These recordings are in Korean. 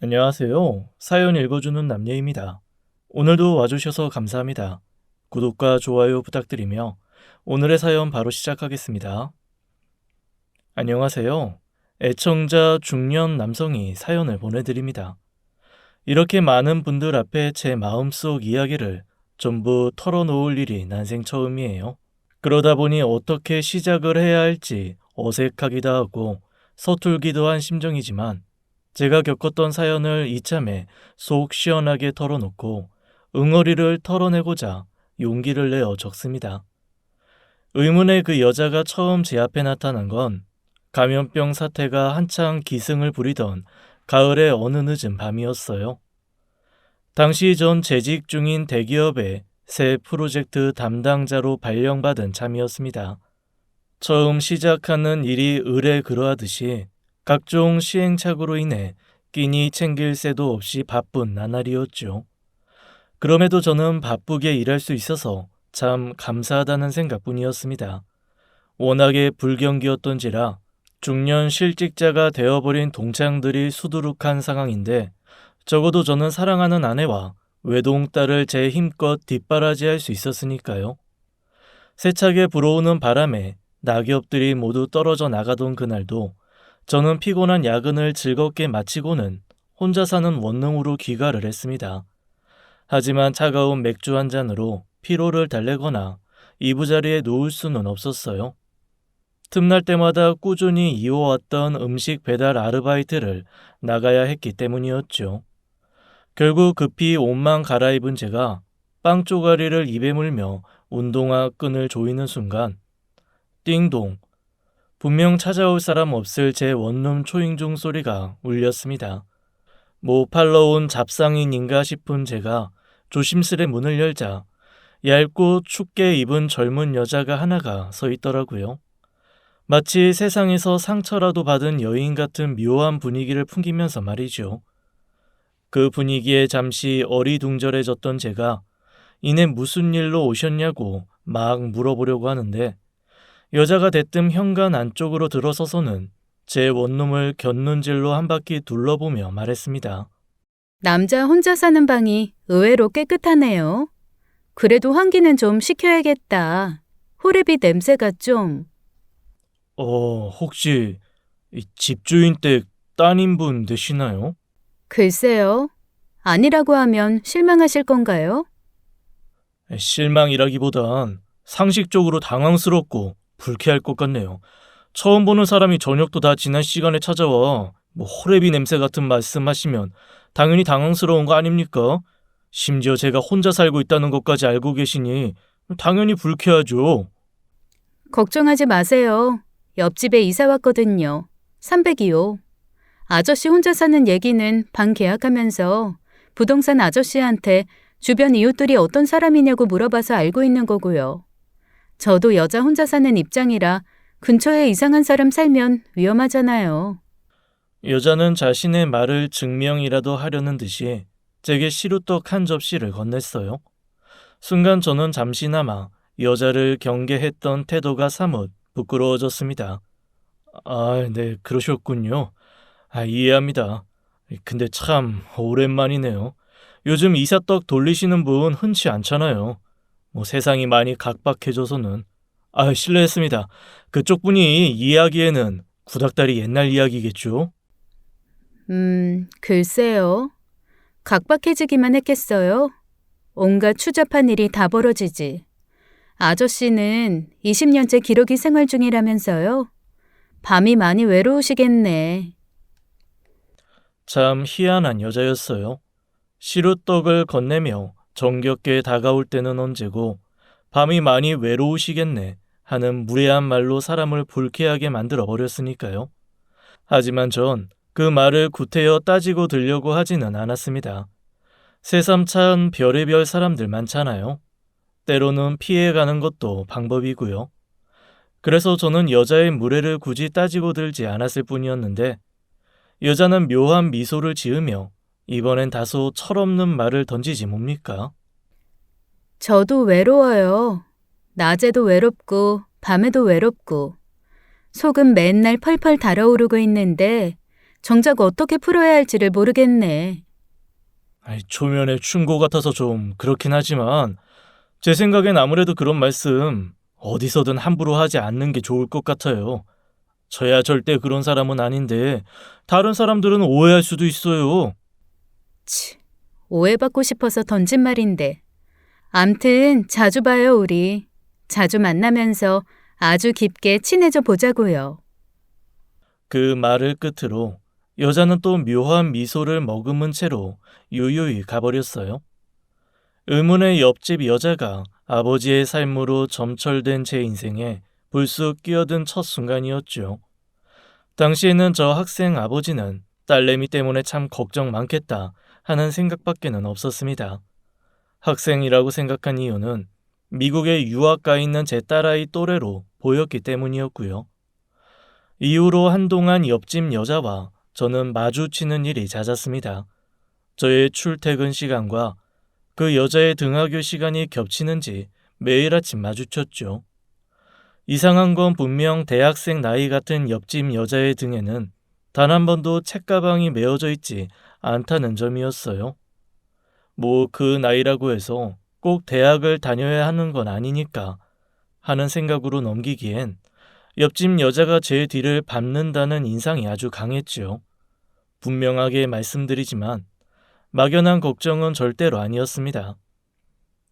안녕하세요. 사연 읽어주는 남예입니다. 오늘도 와주셔서 감사합니다. 구독과 좋아요 부탁드리며 오늘의 사연 바로 시작하겠습니다. 안녕하세요. 애청자 중년 남성이 사연을 보내드립니다. 이렇게 많은 분들 앞에 제 마음속 이야기를 전부 털어놓을 일이 난생 처음이에요. 그러다 보니 어떻게 시작을 해야 할지 어색하기도 하고 서툴기도 한 심정이지만 제가 겪었던 사연을 이참에 속 시원하게 털어놓고 응어리를 털어내고자 용기를 내어 적습니다. 의문의 그 여자가 처음 제 앞에 나타난 건 감염병 사태가 한창 기승을 부리던 가을의 어느 늦은 밤이었어요. 당시 전 재직 중인 대기업의 새 프로젝트 담당자로 발령받은 참이었습니다. 처음 시작하는 일이 을에 그러하듯이 각종 시행착오로 인해 끼니 챙길 새도 없이 바쁜 나날이었죠. 그럼에도 저는 바쁘게 일할 수 있어서 참 감사하다는 생각뿐이었습니다. 워낙에 불경기였던지라 중년 실직자가 되어버린 동창들이 수두룩한 상황인데 적어도 저는 사랑하는 아내와 외동딸을 제 힘껏 뒷바라지할 수 있었으니까요. 세차게 불어오는 바람에 낙엽들이 모두 떨어져 나가던 그날도 저는 피곤한 야근을 즐겁게 마치고는 혼자 사는 원룸으로 귀가를 했습니다. 하지만 차가운 맥주 한 잔으로 피로를 달래거나 이부자리에 누울 수는 없었어요. 틈날 때마다 꾸준히 이어왔던 음식 배달 아르바이트를 나가야 했기 때문이었죠. 결국 급히 옷만 갈아입은 제가 빵 쪼가리를 입에 물며 운동화 끈을 조이는 순간 띵동! 분명 찾아올 사람 없을 제 원룸 초인종 소리가 울렸습니다. 뭐 팔러 온 잡상인인가 싶은 제가 조심스레 문을 열자 얇고 춥게 입은 젊은 여자가 하나가 서 있더라고요. 마치 세상에서 상처라도 받은 여인 같은 묘한 분위기를 풍기면서 말이죠. 그 분위기에 잠시 어리둥절해졌던 제가 이내 무슨 일로 오셨냐고 막 물어보려고 하는데 여자가 대뜸 현관 안쪽으로 들어서서는 제 원룸을 곁눈질로 한 바퀴 둘러보며 말했습니다. 남자 혼자 사는 방이 의외로 깨끗하네요. 그래도 환기는 좀 시켜야겠다. 호레비 냄새가 좀. 혹시 이 집주인 댁 따님분 되시나요? 글쎄요. 아니라고 하면 실망하실 건가요? 실망이라기보단 상식적으로 당황스럽고 불쾌할 것 같네요. 처음 보는 사람이 저녁도 다 지난 시간에 찾아와 호레비 냄새 같은 말씀하시면 당연히 당황스러운 거 아닙니까? 심지어 제가 혼자 살고 있다는 것까지 알고 계시니 당연히 불쾌하죠. 걱정하지 마세요. 옆집에 이사 왔거든요. 302호. 아저씨 혼자 사는 얘기는 방 계약하면서 부동산 아저씨한테 주변 이웃들이 어떤 사람이냐고 물어봐서 알고 있는 거고요. 저도 여자 혼자 사는 입장이라 근처에 이상한 사람 살면 위험하잖아요. 여자는 자신의 말을 증명이라도 하려는 듯이 제게 시루떡 한 접시를 건넸어요. 순간 저는 잠시나마 여자를 경계했던 태도가 사뭇 부끄러워졌습니다. 네, 그러셨군요. 이해합니다. 근데 참 오랜만이네요. 요즘 이삿떡 돌리시는 분 흔치 않잖아요. 세상이 많이 각박해져서는. 실례했습니다. 그쪽 분이 이야기에는 구닥다리 옛날 이야기겠죠? 글쎄요. 각박해지기만 했겠어요. 온갖 추잡한 일이 다 벌어지지. 아저씨는 20년째 기러기 생활 중이라면서요. 밤이 많이 외로우시겠네. 참 희한한 여자였어요. 시루떡을 건네며 정겹게 다가올 때는 언제고 밤이 많이 외로우시겠네 하는 무례한 말로 사람을 불쾌하게 만들어 버렸으니까요. 하지만 전 그 말을 구태여 따지고 들려고 하지는 않았습니다. 새삼찬 별의별 사람들 많잖아요. 때로는 피해가는 것도 방법이고요. 그래서 저는 여자의 무례를 굳이 따지고 들지 않았을 뿐이었는데 여자는 묘한 미소를 지으며 이번엔 다소 철없는 말을 던지지 뭡니까? 저도 외로워요. 낮에도 외롭고 밤에도 외롭고 속은 맨날 펄펄 달아오르고 있는데 정작 어떻게 풀어야 할지를 모르겠네. 초면에 충고 같아서 좀 그렇긴 하지만 제 생각엔 아무래도 그런 말씀 어디서든 함부로 하지 않는 게 좋을 것 같아요. 저야 절대 그런 사람은 아닌데 다른 사람들은 오해할 수도 있어요. 치, 오해받고 싶어서 던진 말인데. 암튼 자주 봐요, 우리. 자주 만나면서 아주 깊게 친해져 보자고요. 그 말을 끝으로 여자는 또 묘한 미소를 머금은 채로 유유히 가버렸어요. 의문의 옆집 여자가 아버지의 삶으로 점철된 제 인생에 불쑥 끼어든 첫 순간이었죠. 당시에는 저 학생 아버지는 딸내미 때문에 참 걱정 많겠다 하는 생각밖에는 없었습니다. 학생이라고 생각한 이유는 미국에 유학 가 있는 제 딸아이 또래로 보였기 때문이었고요. 이후로 한동안 옆집 여자와 저는 마주치는 일이 잦았습니다. 저의 출퇴근 시간과 그 여자의 등하교 시간이 겹치는지 매일 아침 마주쳤죠. 이상한 건 분명 대학생 나이 같은 옆집 여자의 등에는 단 한 번도 책가방이 메어져 있지 않다는 점이었어요. 뭐 그 나이라고 해서 꼭 대학을 다녀야 하는 건 아니니까 하는 생각으로 넘기기엔 옆집 여자가 제 뒤를 밟는다는 인상이 아주 강했지요. 분명하게 말씀드리지만 막연한 걱정은 절대로 아니었습니다.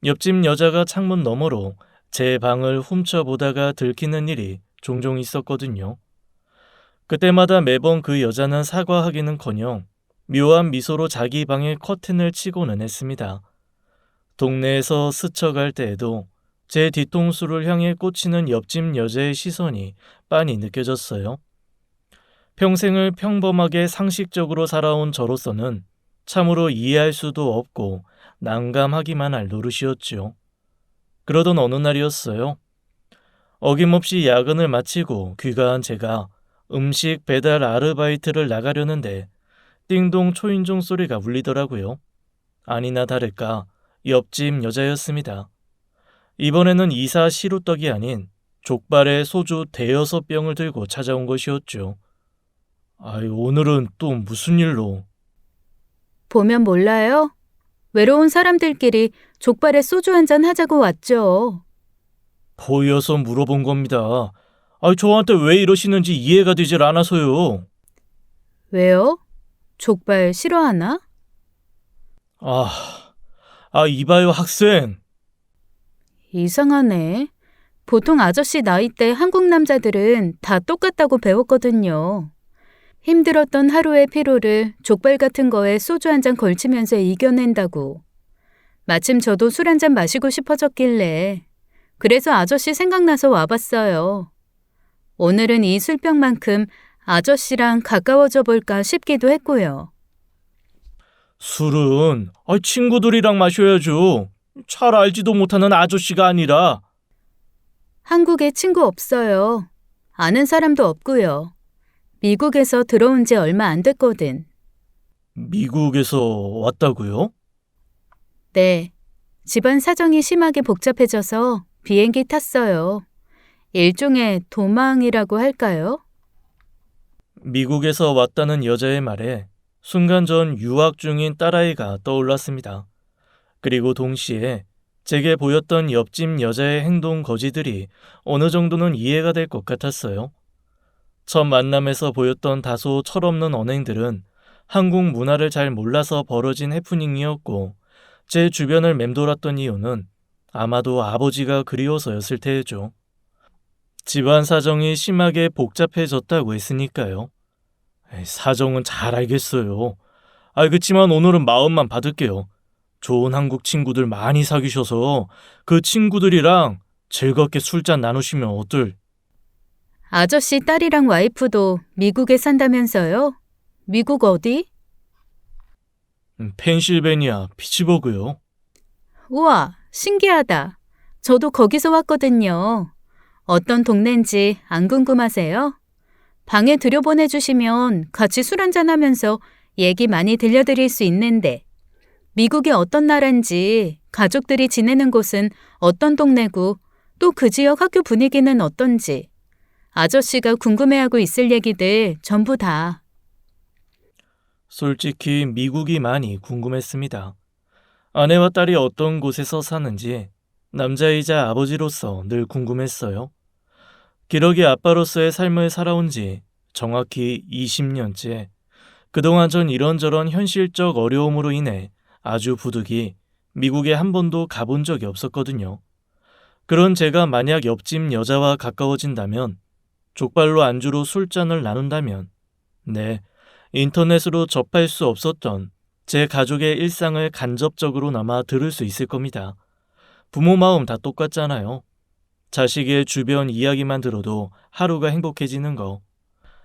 옆집 여자가 창문 너머로 제 방을 훔쳐보다가 들키는 일이 종종 있었거든요. 그때마다 매번 그 여자는 사과하기는커녕 묘한 미소로 자기 방의 커튼을 치고는 했습니다. 동네에서 스쳐갈 때에도 제 뒤통수를 향해 꽂히는 옆집 여자의 시선이 빤히 느껴졌어요. 평생을 평범하게 상식적으로 살아온 저로서는 참으로 이해할 수도 없고 난감하기만 할 노릇이었지요. 그러던 어느 날이었어요. 어김없이 야근을 마치고 귀가한 제가 음식 배달 아르바이트를 나가려는데 띵동 초인종 소리가 울리더라고요. 아니나 다를까 옆집 여자였습니다. 이번에는 이사 시루떡이 아닌 족발에 소주 대여섯 병을 들고 찾아온 것이었죠. 오늘은 또 무슨 일로? 보면 몰라요? 외로운 사람들끼리 족발에 소주 한잔 하자고 왔죠. 보여서 물어본 겁니다. 저한테 왜 이러시는지 이해가 되질 않아서요. 왜요? 족발 싫어하나? 이봐요 학생. 이상하네. 보통 아저씨 나이대 한국 남자들은 다 똑같다고 배웠거든요. 힘들었던 하루의 피로를 족발 같은 거에 소주 한 잔 걸치면서 이겨낸다고. 마침 저도 술 한 잔 마시고 싶어졌길래 그래서 아저씨 생각나서 와봤어요. 오늘은 이 술병만큼 아저씨랑 가까워져 볼까 싶기도 했고요. 술은 친구들이랑 마셔야죠. 잘 알지도 못하는 아저씨가 아니라. 한국에 친구 없어요. 아는 사람도 없고요. 미국에서 들어온 지 얼마 안 됐거든. 미국에서 왔다고요? 네. 집안 사정이 심하게 복잡해져서 비행기 탔어요. 일종의 도망이라고 할까요? 미국에서 왔다는 여자의 말에 순간 전 유학 중인 딸아이가 떠올랐습니다. 그리고 동시에 제게 보였던 옆집 여자의 행동 거지들이 어느 정도는 이해가 될 것 같았어요. 첫 만남에서 보였던 다소 철없는 언행들은 한국 문화를 잘 몰라서 벌어진 해프닝이었고 제 주변을 맴돌았던 이유는 아마도 아버지가 그리워서였을 테죠. 집안 사정이 심하게 복잡해졌다고 했으니까요. 사정은 잘 알겠어요. 그치만 오늘은 마음만 받을게요. 좋은 한국 친구들 많이 사귀셔서 그 친구들이랑 즐겁게 술잔 나누시면 어떨? 아저씨 딸이랑 와이프도 미국에 산다면서요? 미국 어디? 펜실베니아 피츠버그요. 우와, 신기하다. 저도 거기서 왔거든요. 어떤 동네인지 안 궁금하세요? 방에 들여보내주시면 같이 술 한잔 하면서 얘기 많이 들려드릴 수 있는데 미국이 어떤 나라인지, 가족들이 지내는 곳은 어떤 동네고 또 그 지역 학교 분위기는 어떤지 아저씨가 궁금해하고 있을 얘기들 전부 다. 솔직히 미국이 많이 궁금했습니다. 아내와 딸이 어떤 곳에서 사는지 남자이자 아버지로서 늘 궁금했어요. 기러기 아빠로서의 삶을 살아온 지 정확히 20년째. 그동안 전 이런저런 현실적 어려움으로 인해 아주 부득이 미국에 한 번도 가본 적이 없었거든요. 그런 제가 만약 옆집 여자와 가까워진다면, 족발로 안주로 술잔을 나눈다면, 네, 인터넷으로 접할 수 없었던 제 가족의 일상을 간접적으로나마 들을 수 있을 겁니다. 부모 마음 다 똑같잖아요. 자식의 주변 이야기만 들어도 하루가 행복해지는 거.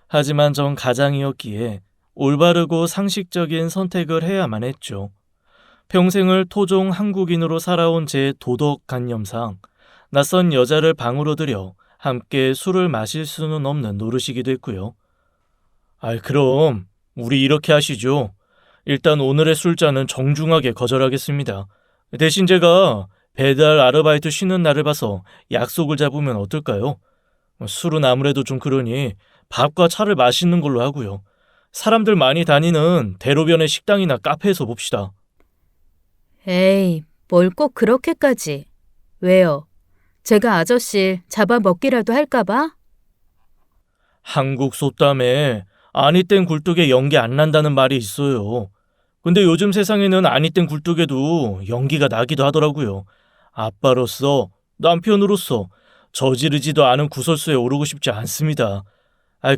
하지만 전 가장이었기에 올바르고 상식적인 선택을 해야만 했죠. 평생을 토종 한국인으로 살아온 제 도덕관념상 낯선 여자를 방으로 들여 함께 술을 마실 수는 없는 노릇이기도 했고요. 그럼 우리 이렇게 하시죠. 일단 오늘의 술잔은 정중하게 거절하겠습니다. 대신 제가 배달 아르바이트 쉬는 날을 봐서 약속을 잡으면 어떨까요? 술은 아무래도 좀 그러니 밥과 차를 마시는 걸로 하고요. 사람들 많이 다니는 대로변의 식당이나 카페에서 봅시다. 에이, 뭘 꼭 그렇게까지. 왜요? 제가 아저씨 잡아먹기라도 할까봐? 한국 속담에 아니 땐 굴뚝에 연기 안 난다는 말이 있어요. 근데 요즘 세상에는 아니 땐 굴뚝에도 연기가 나기도 하더라고요. 아빠로서, 남편으로서 저지르지도 않은 구설수에 오르고 싶지 않습니다.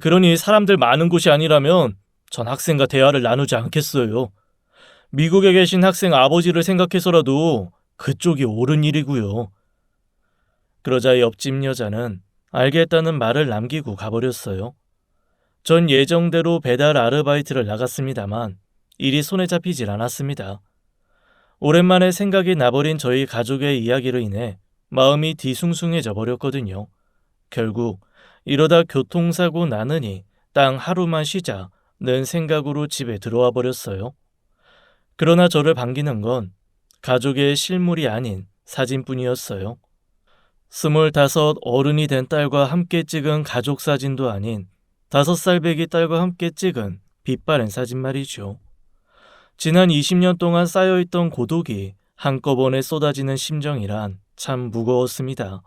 그러니 사람들 많은 곳이 아니라면 전 학생과 대화를 나누지 않겠어요. 미국에 계신 학생 아버지를 생각해서라도 그쪽이 옳은 일이고요. 그러자 옆집 여자는 알겠다는 말을 남기고 가버렸어요. 전 예정대로 배달 아르바이트를 나갔습니다만 일이 손에 잡히질 않았습니다. 오랜만에 생각이 나버린 저희 가족의 이야기로 인해 마음이 뒤숭숭해져 버렸거든요. 결국 이러다 교통사고 나느니 땅 하루만 쉬자는 생각으로 집에 들어와 버렸어요. 그러나 저를 반기는 건 가족의 실물이 아닌 사진뿐이었어요. 25 어른이 된 딸과 함께 찍은 가족 사진도 아닌 5살 배기 딸과 함께 찍은 빛바랜 사진 말이죠. 지난 20년 동안 쌓여있던 고독이 한꺼번에 쏟아지는 심정이란 참 무거웠습니다.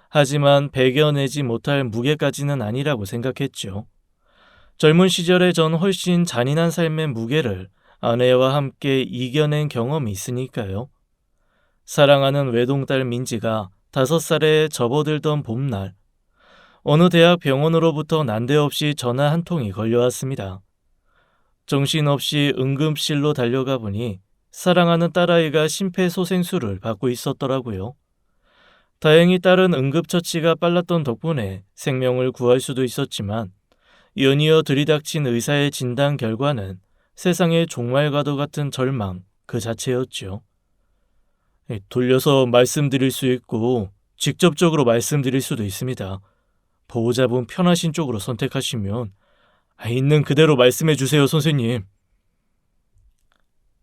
하지만 배겨내지 못할 무게까지는 아니라고 생각했죠. 젊은 시절에 전 훨씬 잔인한 삶의 무게를 아내와 함께 이겨낸 경험이 있으니까요. 사랑하는 외동딸 민지가 5살에 접어들던 봄날, 어느 대학 병원으로부터 난데없이 전화 한 통이 걸려왔습니다. 정신없이 응급실로 달려가 보니 사랑하는 딸아이가 심폐소생술을 받고 있었더라고요. 다행히 딸은 응급처치가 빨랐던 덕분에 생명을 구할 수도 있었지만 연이어 들이닥친 의사의 진단 결과는 세상의 종말과도 같은 절망 그 자체였죠. 돌려서 말씀드릴 수 있고 직접적으로 말씀드릴 수도 있습니다. 보호자분 편하신 쪽으로 선택하시면 있는 그대로 말씀해 주세요, 선생님.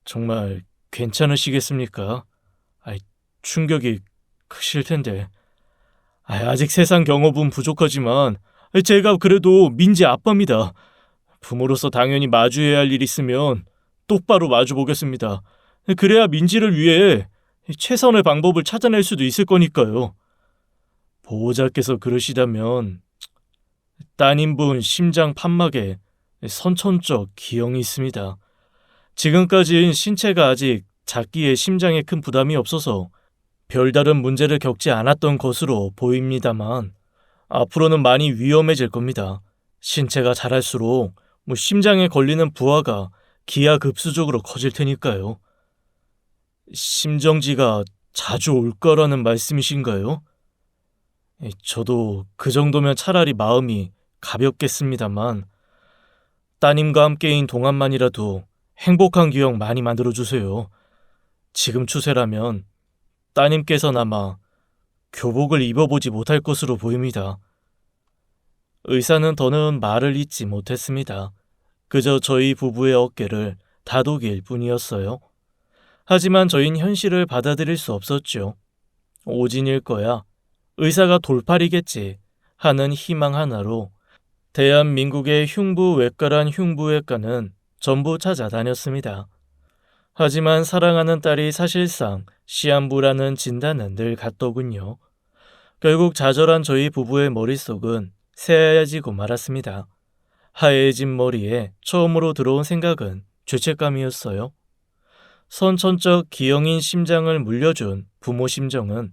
정말 괜찮으시겠습니까? 충격이 크실 텐데. 아직 세상 경험은 부족하지만 제가 그래도 민지 아빠입니다. 부모로서 당연히 마주해야 할 일 있으면 똑바로 마주보겠습니다. 그래야 민지를 위해 최선의 방법을 찾아낼 수도 있을 거니까요. 보호자께서 그러시다면 따님분 심장 판막에 선천적 기형이 있습니다. 지금까진 신체가 아직 작기에 심장에 큰 부담이 없어서 별다른 문제를 겪지 않았던 것으로 보입니다만 앞으로는 많이 위험해질 겁니다. 신체가 자랄수록 심장에 걸리는 부하가 기하급수적으로 커질 테니까요. 심정지가 자주 올 거라는 말씀이신가요? 저도 그 정도면 차라리 마음이 가볍겠습니다만 따님과 함께인 동안만이라도 행복한 기억 많이 만들어주세요. 지금 추세라면 따님께서나마 교복을 입어보지 못할 것으로 보입니다. 의사는 더는 말을 잇지 못했습니다. 그저 저희 부부의 어깨를 다독일 뿐이었어요. 하지만 저흰 현실을 받아들일 수 없었죠. 오진일 거야. 의사가 돌팔이겠지 하는 희망 하나로 대한민국의 흉부외과란 흉부외과는 전부 찾아다녔습니다. 하지만 사랑하는 딸이 사실상 시한부라는 진단은 늘 같더군요. 결국 좌절한 저희 부부의 머릿속은 새하얘지고 말았습니다. 하얘진 머리에 처음으로 들어온 생각은 죄책감이었어요. 선천적 기형인 심장을 물려준 부모 심정은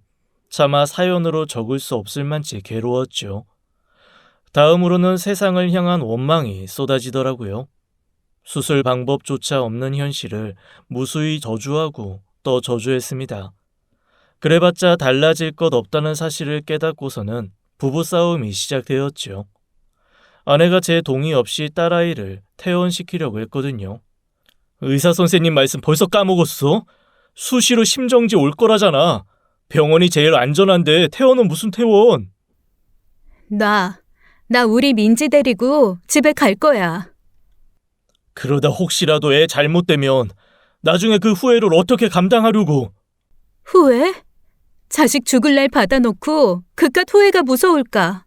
차마 사연으로 적을 수 없을 만치 괴로웠죠. 다음으로는 세상을 향한 원망이 쏟아지더라고요. 수술 방법조차 없는 현실을 무수히 저주하고 또 저주했습니다. 그래봤자 달라질 것 없다는 사실을 깨닫고서는 부부싸움이 시작되었죠. 아내가 제 동의 없이 딸아이를 퇴원시키려고 했거든요. 의사 선생님 말씀 벌써 까먹었어? 수시로 심정지 올 거라잖아. 병원이 제일 안전한데 퇴원은 무슨 퇴원? 나 우리 민지 데리고 집에 갈 거야. 그러다 혹시라도 애 잘못되면 나중에 그 후회를 어떻게 감당하려고? 후회? 자식 죽을 날 받아놓고 그깟 후회가 무서울까?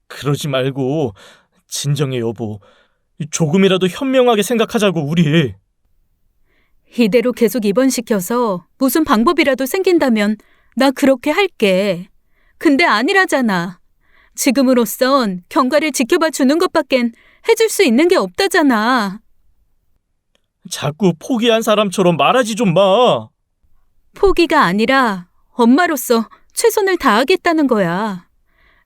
그러지 말고 진정해 여보. 조금이라도 현명하게 생각하자고 우리. 이대로 계속 입원시켜서 무슨 방법이라도 생긴다면 나 그렇게 할게. 근데 아니라잖아. 지금으로선 경과를 지켜봐 주는 것밖엔 해줄 수 있는 게 없다잖아. 자꾸 포기한 사람처럼 말하지 좀 마. 포기가 아니라 엄마로서 최선을 다하겠다는 거야.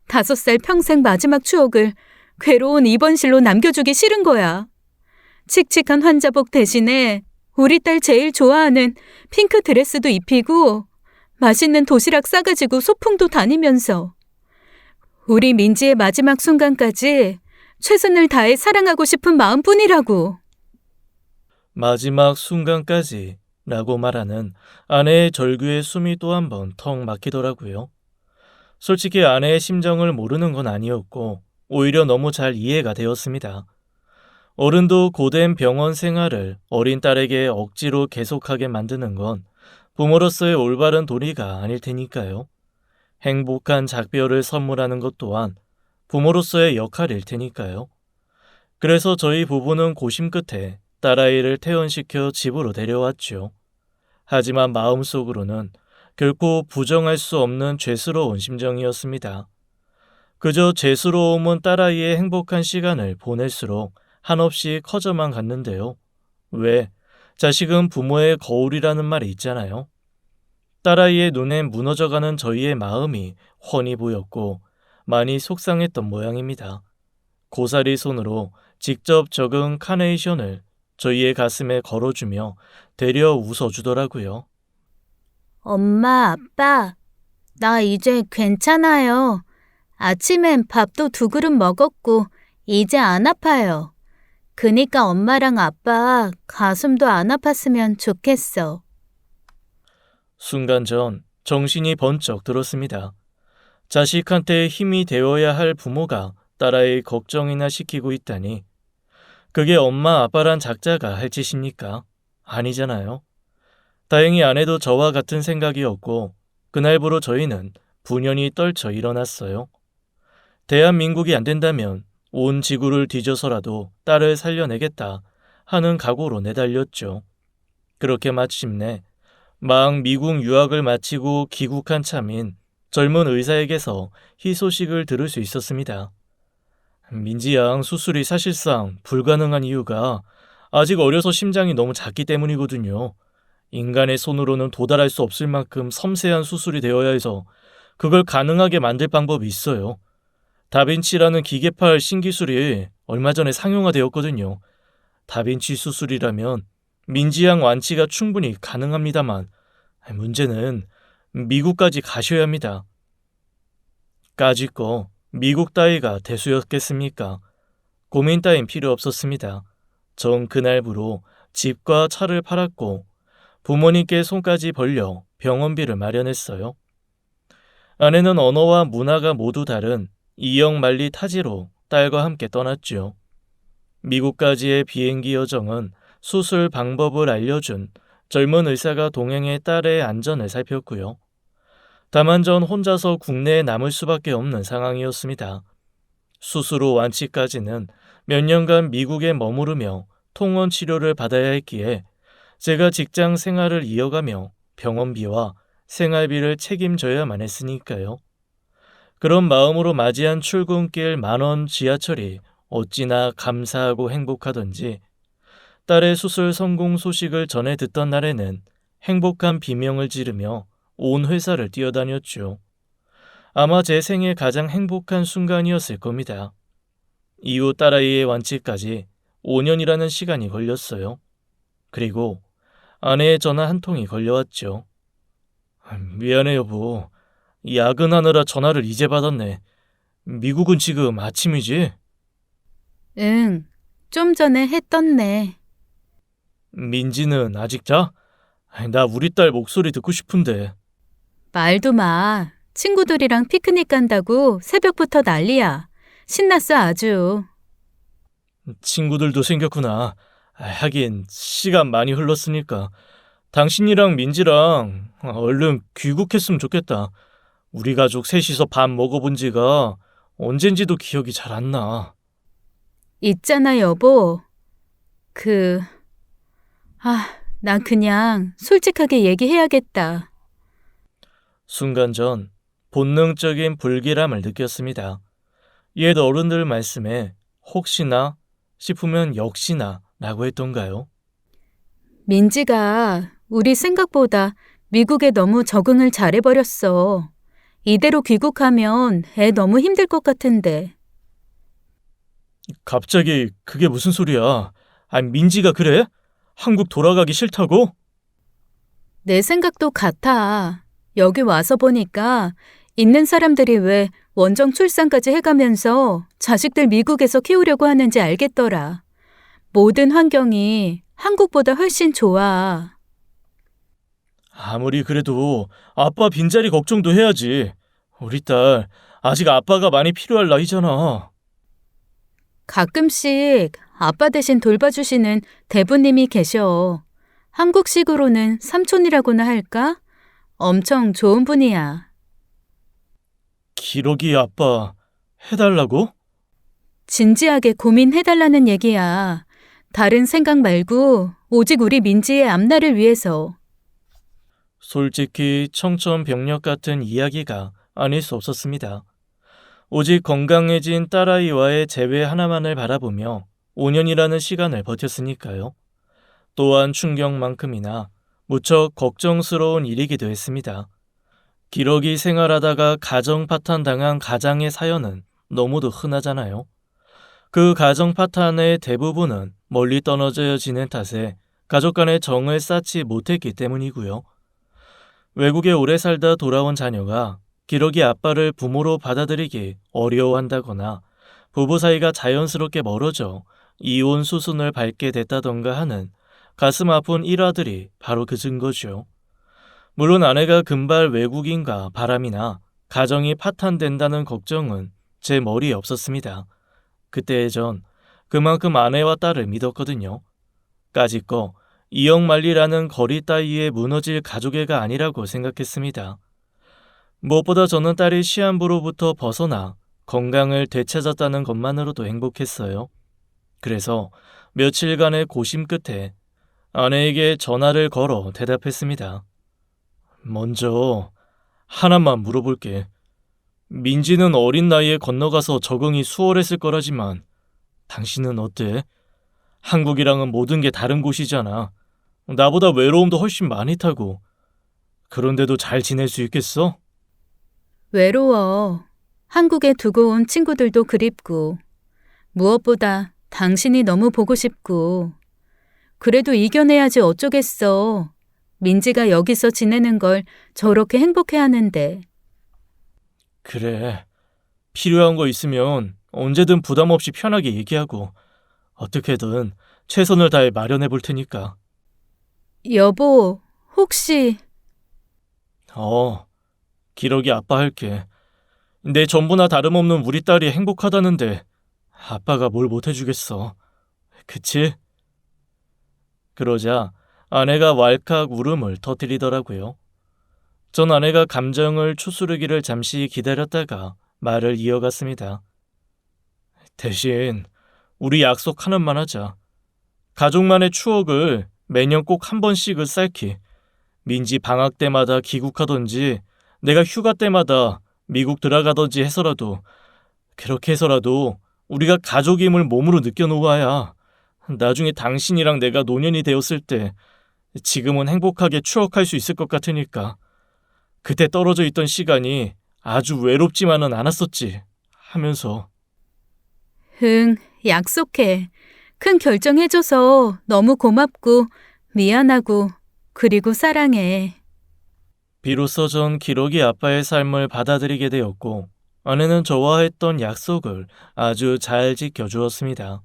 5살 평생 마지막 추억을 괴로운 입원실로 남겨주기 싫은 거야. 칙칙한 환자복 대신에 우리 딸 제일 좋아하는 핑크 드레스도 입히고 맛있는 도시락 싸가지고 소풍도 다니면서 우리 민지의 마지막 순간까지 최선을 다해 사랑하고 싶은 마음뿐이라고. 마지막 순간까지 라고 말하는 아내의 절규의 숨이 또 한 번 턱 막히더라고요. 솔직히 아내의 심정을 모르는 건 아니었고 오히려 너무 잘 이해가 되었습니다. 어른도 고된 병원 생활을 어린 딸에게 억지로 계속하게 만드는 건 부모로서의 올바른 도리가 아닐 테니까요. 행복한 작별을 선물하는 것 또한 부모로서의 역할일 테니까요. 그래서 저희 부부는 고심 끝에 딸아이를 퇴원시켜 집으로 데려왔죠. 하지만 마음속으로는 결코 부정할 수 없는 죄스러운 심정이었습니다. 그저 죄스러움은 딸아이의 행복한 시간을 보낼수록 한없이 커져만 갔는데요. 왜? 자식은 부모의 거울이라는 말이 있잖아요. 딸아이의 눈에 무너져가는 저희의 마음이 훤히 보였고 많이 속상했던 모양입니다. 고사리 손으로 직접 적은 카네이션을 저희의 가슴에 걸어주며 되려 웃어주더라고요. 엄마, 아빠, 나 이제 괜찮아요. 아침엔 밥도 2그릇 먹었고 이제 안 아파요. 그니까 엄마랑 아빠 가슴도 안 아팠으면 좋겠어. 순간 전 정신이 번쩍 들었습니다. 자식한테 힘이 되어야 할 부모가 딸아이 걱정이나 시키고 있다니. 그게 엄마 아빠란 작자가 할 짓입니까? 아니잖아요. 다행히 아내도 저와 같은 생각이었고 그날부로 저희는 분연히 떨쳐 일어났어요. 대한민국이 안 된다면 온 지구를 뒤져서라도 딸을 살려내겠다 하는 각오로 내달렸죠. 그렇게 마침내 막 미국 유학을 마치고 귀국한 참인 젊은 의사에게서 희소식을 들을 수 있었습니다. 민지 양 수술이 사실상 불가능한 이유가 아직 어려서 심장이 너무 작기 때문이거든요. 인간의 손으로는 도달할 수 없을 만큼 섬세한 수술이 되어야 해서 그걸 가능하게 만들 방법이 있어요. 다빈치라는 기계팔 신기술이 얼마 전에 상용화되었거든요. 다빈치 수술이라면 민지양 완치가 충분히 가능합니다만 문제는 미국까지 가셔야 합니다. 까짓 거 미국 따위가 대수였겠습니까? 고민 따윈 필요 없었습니다. 전 그날부로 집과 차를 팔았고 부모님께 손까지 벌려 병원비를 마련했어요. 아내는 언어와 문화가 모두 다른 이영 만리 타지로 딸과 함께 떠났죠. 미국까지의 비행기 여정은 수술 방법을 알려준 젊은 의사가 동행해 딸의 안전을 살폈고요. 다만 전 혼자서 국내에 남을 수밖에 없는 상황이었습니다. 수술 후 완치까지는 몇 년간 미국에 머무르며 통원 치료를 받아야 했기에 제가 직장 생활을 이어가며 병원비와 생활비를 책임져야만 했으니까요. 그런 마음으로 맞이한 출근길 10,000원 지하철이 어찌나 감사하고 행복하던지 딸의 수술 성공 소식을 전해 듣던 날에는 행복한 비명을 지르며 온 회사를 뛰어다녔죠. 아마 제 생애 가장 행복한 순간이었을 겁니다. 이후 딸아이의 완치까지 5년이라는 시간이 걸렸어요. 그리고 아내의 전화 한 통이 걸려왔죠. 미안해 여보. 야근하느라 전화를 이제 받았네. 미국은 지금 아침이지? 응, 좀 전에 했던네. 민지는 아직 자? 나 우리 딸 목소리 듣고 싶은데. 말도 마. 친구들이랑 피크닉 간다고 새벽부터 난리야. 신났어 아주. 친구들도 생겼구나. 하긴 시간 많이 흘렀으니까. 당신이랑 민지랑 얼른 귀국했으면 좋겠다. 우리 가족 셋이서 밥 먹어본 지가 언젠지도 기억이 잘 안 나. 있잖아 여보. 난 그냥 솔직하게 얘기해야겠다. 순간 전 본능적인 불길함을 느꼈습니다. 옛 어른들 말씀에 혹시나 싶으면 역시나 라고 했던가요? 민지가 우리 생각보다 미국에 너무 적응을 잘해버렸어. 이대로 귀국하면 애 너무 힘들 것 같은데. 갑자기 그게 무슨 소리야? 민지가 그래? 한국 돌아가기 싫다고? 내 생각도 같아. 여기 와서 보니까 있는 사람들이 왜 원정 출산까지 해가면서 자식들 미국에서 키우려고 하는지 알겠더라. 모든 환경이 한국보다 훨씬 좋아. 아무리 그래도 아빠 빈자리 걱정도 해야지. 우리 딸 아직 아빠가 많이 필요할 나이잖아. 가끔씩 아빠 대신 돌봐주시는 대부님이 계셔. 한국식으로는 삼촌이라고나 할까? 엄청 좋은 분이야. 기러기 아빠 해달라고? 진지하게 고민해달라는 얘기야. 다른 생각 말고 오직 우리 민지의 앞날을 위해서. 솔직히 청천벽력 같은 이야기가 아닐 수 없었습니다. 오직 건강해진 딸아이와의 재회 하나만을 바라보며 5년이라는 시간을 버텼으니까요. 또한 충격만큼이나 무척 걱정스러운 일이기도 했습니다. 기러기 생활하다가 가정 파탄 당한 가장의 사연은 너무도 흔하잖아요. 그 가정 파탄의 대부분은 멀리 떨어져 지낸 탓에 가족 간의 정을 쌓지 못했기 때문이고요. 외국에 오래 살다 돌아온 자녀가 기러기 아빠를 부모로 받아들이기 어려워한다거나 부부 사이가 자연스럽게 멀어져 이혼 수순을 밟게 됐다던가 하는 가슴 아픈 일화들이 바로 그 증거죠. 물론 아내가 금발 외국인과 바람이나 가정이 파탄된다는 걱정은 제 머리에 없었습니다. 그때 전 그만큼 아내와 딸을 믿었거든요. 까짓거 이영만리라는 거리 따위에 무너질 가족애가 아니라고 생각했습니다. 무엇보다 저는 딸이 시한부로부터 벗어나 건강을 되찾았다는 것만으로도 행복했어요. 그래서 며칠간의 고심 끝에 아내에게 전화를 걸어 대답했습니다. 먼저 하나만 물어볼게. 민지는 어린 나이에 건너가서 적응이 수월했을 거라지만 당신은 어때? 한국이랑은 모든 게 다른 곳이잖아. 나보다 외로움도 훨씬 많이 타고. 그런데도 잘 지낼 수 있겠어? 외로워. 한국에 두고 온 친구들도 그립고. 무엇보다 당신이 너무 보고 싶고. 그래도 이겨내야지 어쩌겠어. 민지가 여기서 지내는 걸 저렇게 행복해하는데. 그래. 필요한 거 있으면 언제든 부담 없이 편하게 얘기하고 어떻게든 최선을 다해 마련해 볼 테니까. 여보, 혹시 기러기 아빠 할게. 내 전부나 다름없는 우리 딸이 행복하다는데 아빠가 뭘 못해주겠어. 그치? 그러자 아내가 왈칵 울음을 터뜨리더라고요. 전 아내가 감정을 추스르기를 잠시 기다렸다가 말을 이어갔습니다. 대신 우리 약속 하나만 하자. 가족만의 추억을 매년 꼭 한 번씩은 쌓기. 민지 방학 때마다 귀국하던지 내가 휴가 때마다 미국 들어가던지 해서라도 그렇게 해서라도 우리가 가족임을 몸으로 느껴놓아야 나중에 당신이랑 내가 노년이 되었을 때 지금은 행복하게 추억할 수 있을 것 같으니까 그때 떨어져 있던 시간이 아주 외롭지만은 않았었지 하면서. 응, 약속해. 큰 결정해줘서 너무 고맙고 미안하고 그리고 사랑해. 비로소 전 기러기 아빠의 삶을 받아들이게 되었고 아내는 저와 했던 약속을 아주 잘 지켜주었습니다.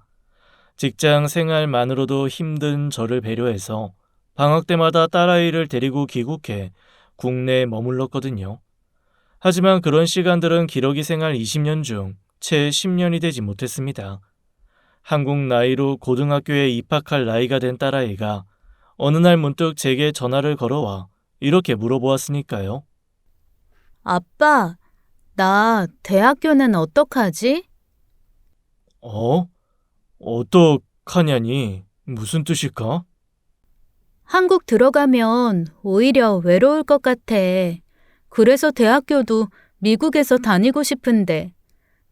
직장 생활만으로도 힘든 저를 배려해서 방학 때마다 딸아이를 데리고 귀국해 국내에 머물렀거든요. 하지만 그런 시간들은 기러기 생활 20년 중 채 10년이 되지 못했습니다. 한국 나이로 고등학교에 입학할 나이가 된 딸아이가 어느 날 문득 제게 전화를 걸어와 이렇게 물어보았으니까요. 아빠, 나 대학교는 어떡하지? 어? 어떡하냐니? 무슨 뜻일까? 한국 들어가면 오히려 외로울 것 같아. 그래서 대학교도 미국에서 다니고 싶은데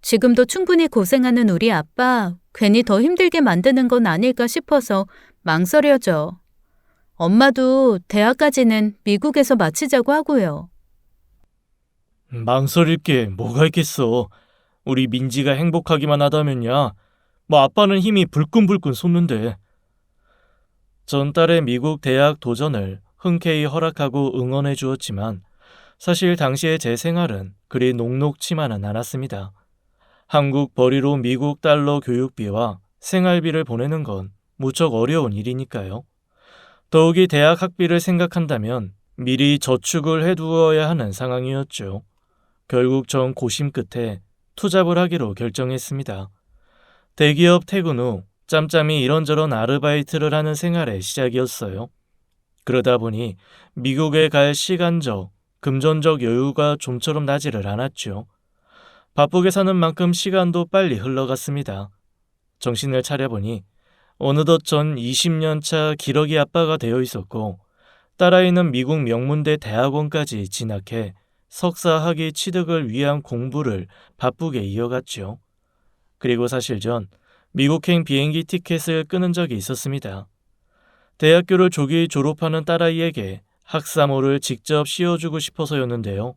지금도 충분히 고생하는 우리 아빠 괜히 더 힘들게 만드는 건 아닐까 싶어서 망설여져. 엄마도 대학까지는 미국에서 마치자고 하고요. 망설일 게 뭐가 있겠어. 우리 민지가 행복하기만 하다면야 뭐 아빠는 힘이 불끈불끈 솟는데. 전 딸의 미국 대학 도전을 흔쾌히 허락하고 응원해 주었지만 사실 당시의 제 생활은 그리 녹록치만은 않았습니다. 한국 벌이로 미국 달러 교육비와 생활비를 보내는 건 무척 어려운 일이니까요. 더욱이 대학 학비를 생각한다면 미리 저축을 해두어야 하는 상황이었죠. 결국 전 고심 끝에 투잡을 하기로 결정했습니다. 대기업 퇴근 후 짬짬이 이런저런 아르바이트를 하는 생활의 시작이었어요. 그러다 보니 미국에 갈 시간적, 금전적 여유가 좀처럼 나지를 않았죠. 바쁘게 사는 만큼 시간도 빨리 흘러갔습니다. 정신을 차려보니 어느덧 전 20년 차 기러기 아빠가 되어 있었고 딸아이는 미국 명문대 대학원까지 진학해 석사 학위 취득을 위한 공부를 바쁘게 이어갔죠. 그리고 사실 전 미국행 비행기 티켓을 끊은 적이 있었습니다. 대학교를 조기 졸업하는 딸아이에게 학사모를 직접 씌워주고 싶어서였는데요.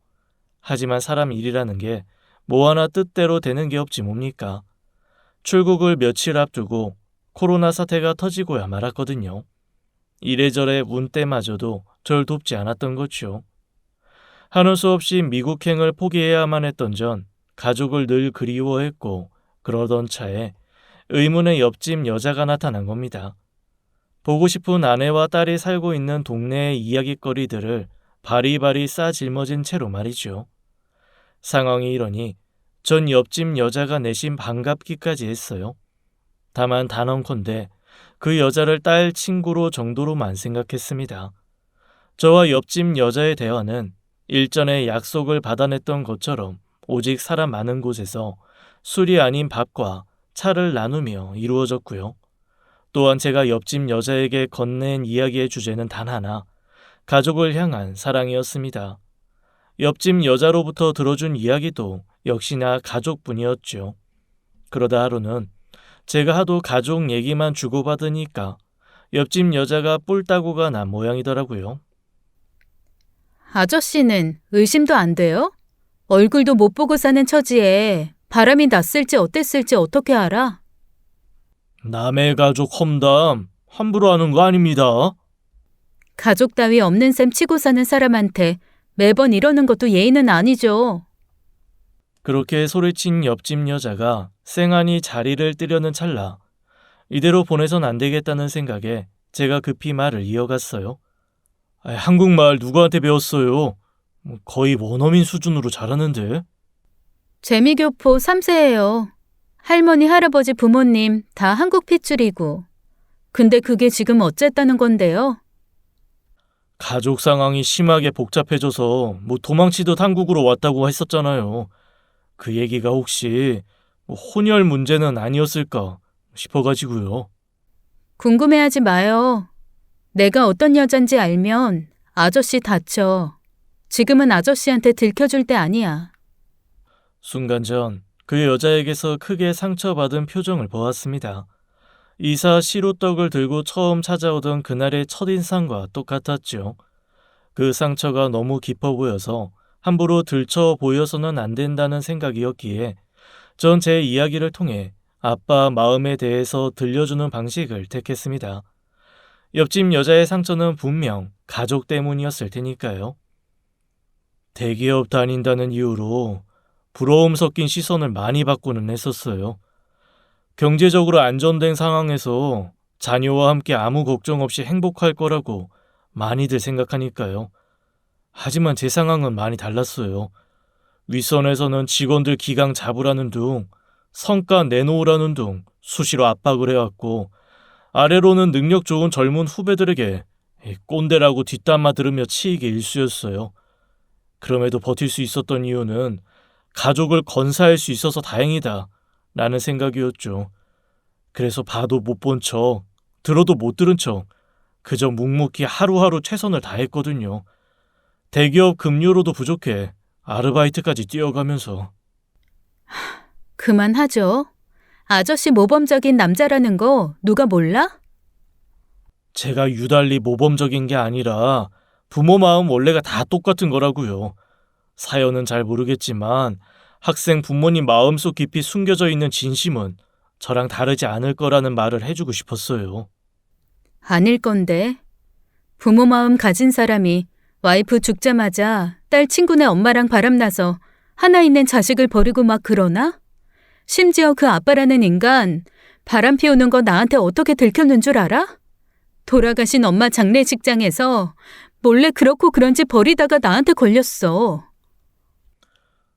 하지만 사람 일이라는 게 뭐 하나 뜻대로 되는 게 없지 뭡니까? 출국을 며칠 앞두고 코로나 사태가 터지고야 말았거든요. 이래저래 운 때마저도 절 돕지 않았던 거죠. 하는 수 없이 미국행을 포기해야만 했던 전 가족을 늘 그리워했고 그러던 차에 의문의 옆집 여자가 나타난 겁니다. 보고 싶은 아내와 딸이 살고 있는 동네의 이야깃거리들을 바리바리 싸 짊어진 채로 말이죠. 상황이 이러니 전 옆집 여자가 내심 반갑기까지 했어요. 다만 단언컨대 그 여자를 딸 친구로 정도로만 생각했습니다. 저와 옆집 여자의 대화는 일전에 약속을 받아냈던 것처럼 오직 사람 많은 곳에서 술이 아닌 밥과 차를 나누며 이루어졌고요. 또한 제가 옆집 여자에게 건넨 이야기의 주제는 단 하나, 가족을 향한 사랑이었습니다. 옆집 여자로부터 들어준 이야기도 역시나 가족뿐이었죠. 그러다 하루는 제가 하도 가족 얘기만 주고받으니까 옆집 여자가 뿔따구가 난 모양이더라고요. 아저씨는 의심도 안 돼요? 얼굴도 못 보고 사는 처지에 바람이 났을지 어땠을지 어떻게 알아? 남의 가족 험담 함부로 하는 거 아닙니다. 가족 따위 없는 셈 치고 사는 사람한테 매번 이러는 것도 예의는 아니죠. 그렇게 소리친 옆집 여자가 쌩하니 자리를 뜨려는 찰나 이대로 보내선 안 되겠다는 생각에 제가 급히 말을 이어갔어요. 한국말 누구한테 배웠어요? 거의 원어민 수준으로 잘하는데. 재미교포 3세예요. 할머니, 할아버지, 부모님 다 한국 핏줄이고. 근데 그게 지금 어쨌다는 건데요? 가족 상황이 심하게 복잡해져서 도망치듯 한국으로 왔다고 했었잖아요. 그 얘기가 혹시 혼혈 문제는 아니었을까 싶어가지고요. 궁금해하지 마요. 내가 어떤 여잔지 알면 아저씨 다쳐. 지금은 아저씨한테 들켜줄 때 아니야. 순간 전 그 여자에게서 크게 상처받은 표정을 보았습니다. 이사 시루떡을 들고 처음 찾아오던 그날의 첫인상과 똑같았죠. 그 상처가 너무 깊어 보여서 함부로 들쳐 보여서는 안 된다는 생각이었기에 전 제 이야기를 통해 아빠 마음에 대해서 들려주는 방식을 택했습니다. 옆집 여자의 상처는 분명 가족 때문이었을 테니까요. 대기업 다닌다는 이유로 부러움 섞인 시선을 많이 받고는 했었어요. 경제적으로 안정된 상황에서 자녀와 함께 아무 걱정 없이 행복할 거라고 많이들 생각하니까요. 하지만 제 상황은 많이 달랐어요. 윗선에서는 직원들 기강 잡으라는 둥, 성과 내놓으라는 둥 수시로 압박을 해왔고, 아래로는 능력 좋은 젊은 후배들에게 꼰대라고 뒷담화 들으며 치이게 일쑤였어요. 그럼에도 버틸 수 있었던 이유는 가족을 건사할 수 있어서 다행이다 라는 생각이었죠. 그래서 봐도 못 본 척, 들어도 못 들은 척 그저 묵묵히 하루하루 최선을 다했거든요. 대기업 급료로도 부족해 아르바이트까지 뛰어가면서. 그만하죠. 아저씨 모범적인 남자라는 거 누가 몰라? 제가 유달리 모범적인 게 아니라 부모 마음 원래가 다 똑같은 거라고요. 사연은 잘 모르겠지만 학생 부모님 마음속 깊이 숨겨져 있는 진심은 저랑 다르지 않을 거라는 말을 해주고 싶었어요. 아닐 건데. 부모 마음 가진 사람이 와이프 죽자마자 딸 친구네 엄마랑 바람나서 하나 있는 자식을 버리고 막 그러나? 심지어 그 아빠라는 인간 바람 피우는 거 나한테 어떻게 들켰는 줄 알아? 돌아가신 엄마 장례식장에서 몰래 그렇고 그런지 버리다가 나한테 걸렸어.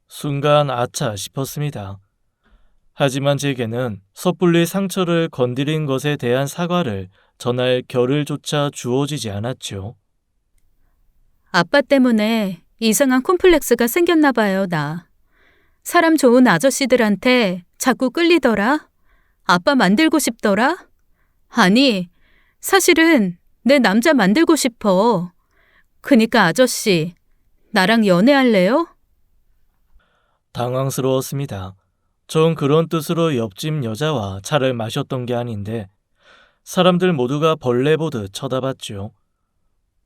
순간 아차 싶었습니다. 하지만 제게는 섣불리 상처를 건드린 것에 대한 사과를 전할 겨를조차 주어지지 않았죠. 아빠 때문에 이상한 콤플렉스가 생겼나 봐요, 나. 사람 좋은 아저씨들한테 자꾸 끌리더라? 아빠 만들고 싶더라? 아니, 사실은 내 남자 만들고 싶어. 그니까 아저씨, 나랑 연애할래요? 당황스러웠습니다. 전 그런 뜻으로 옆집 여자와 차를 마셨던 게 아닌데 사람들 모두가 벌레 보듯 쳐다봤죠.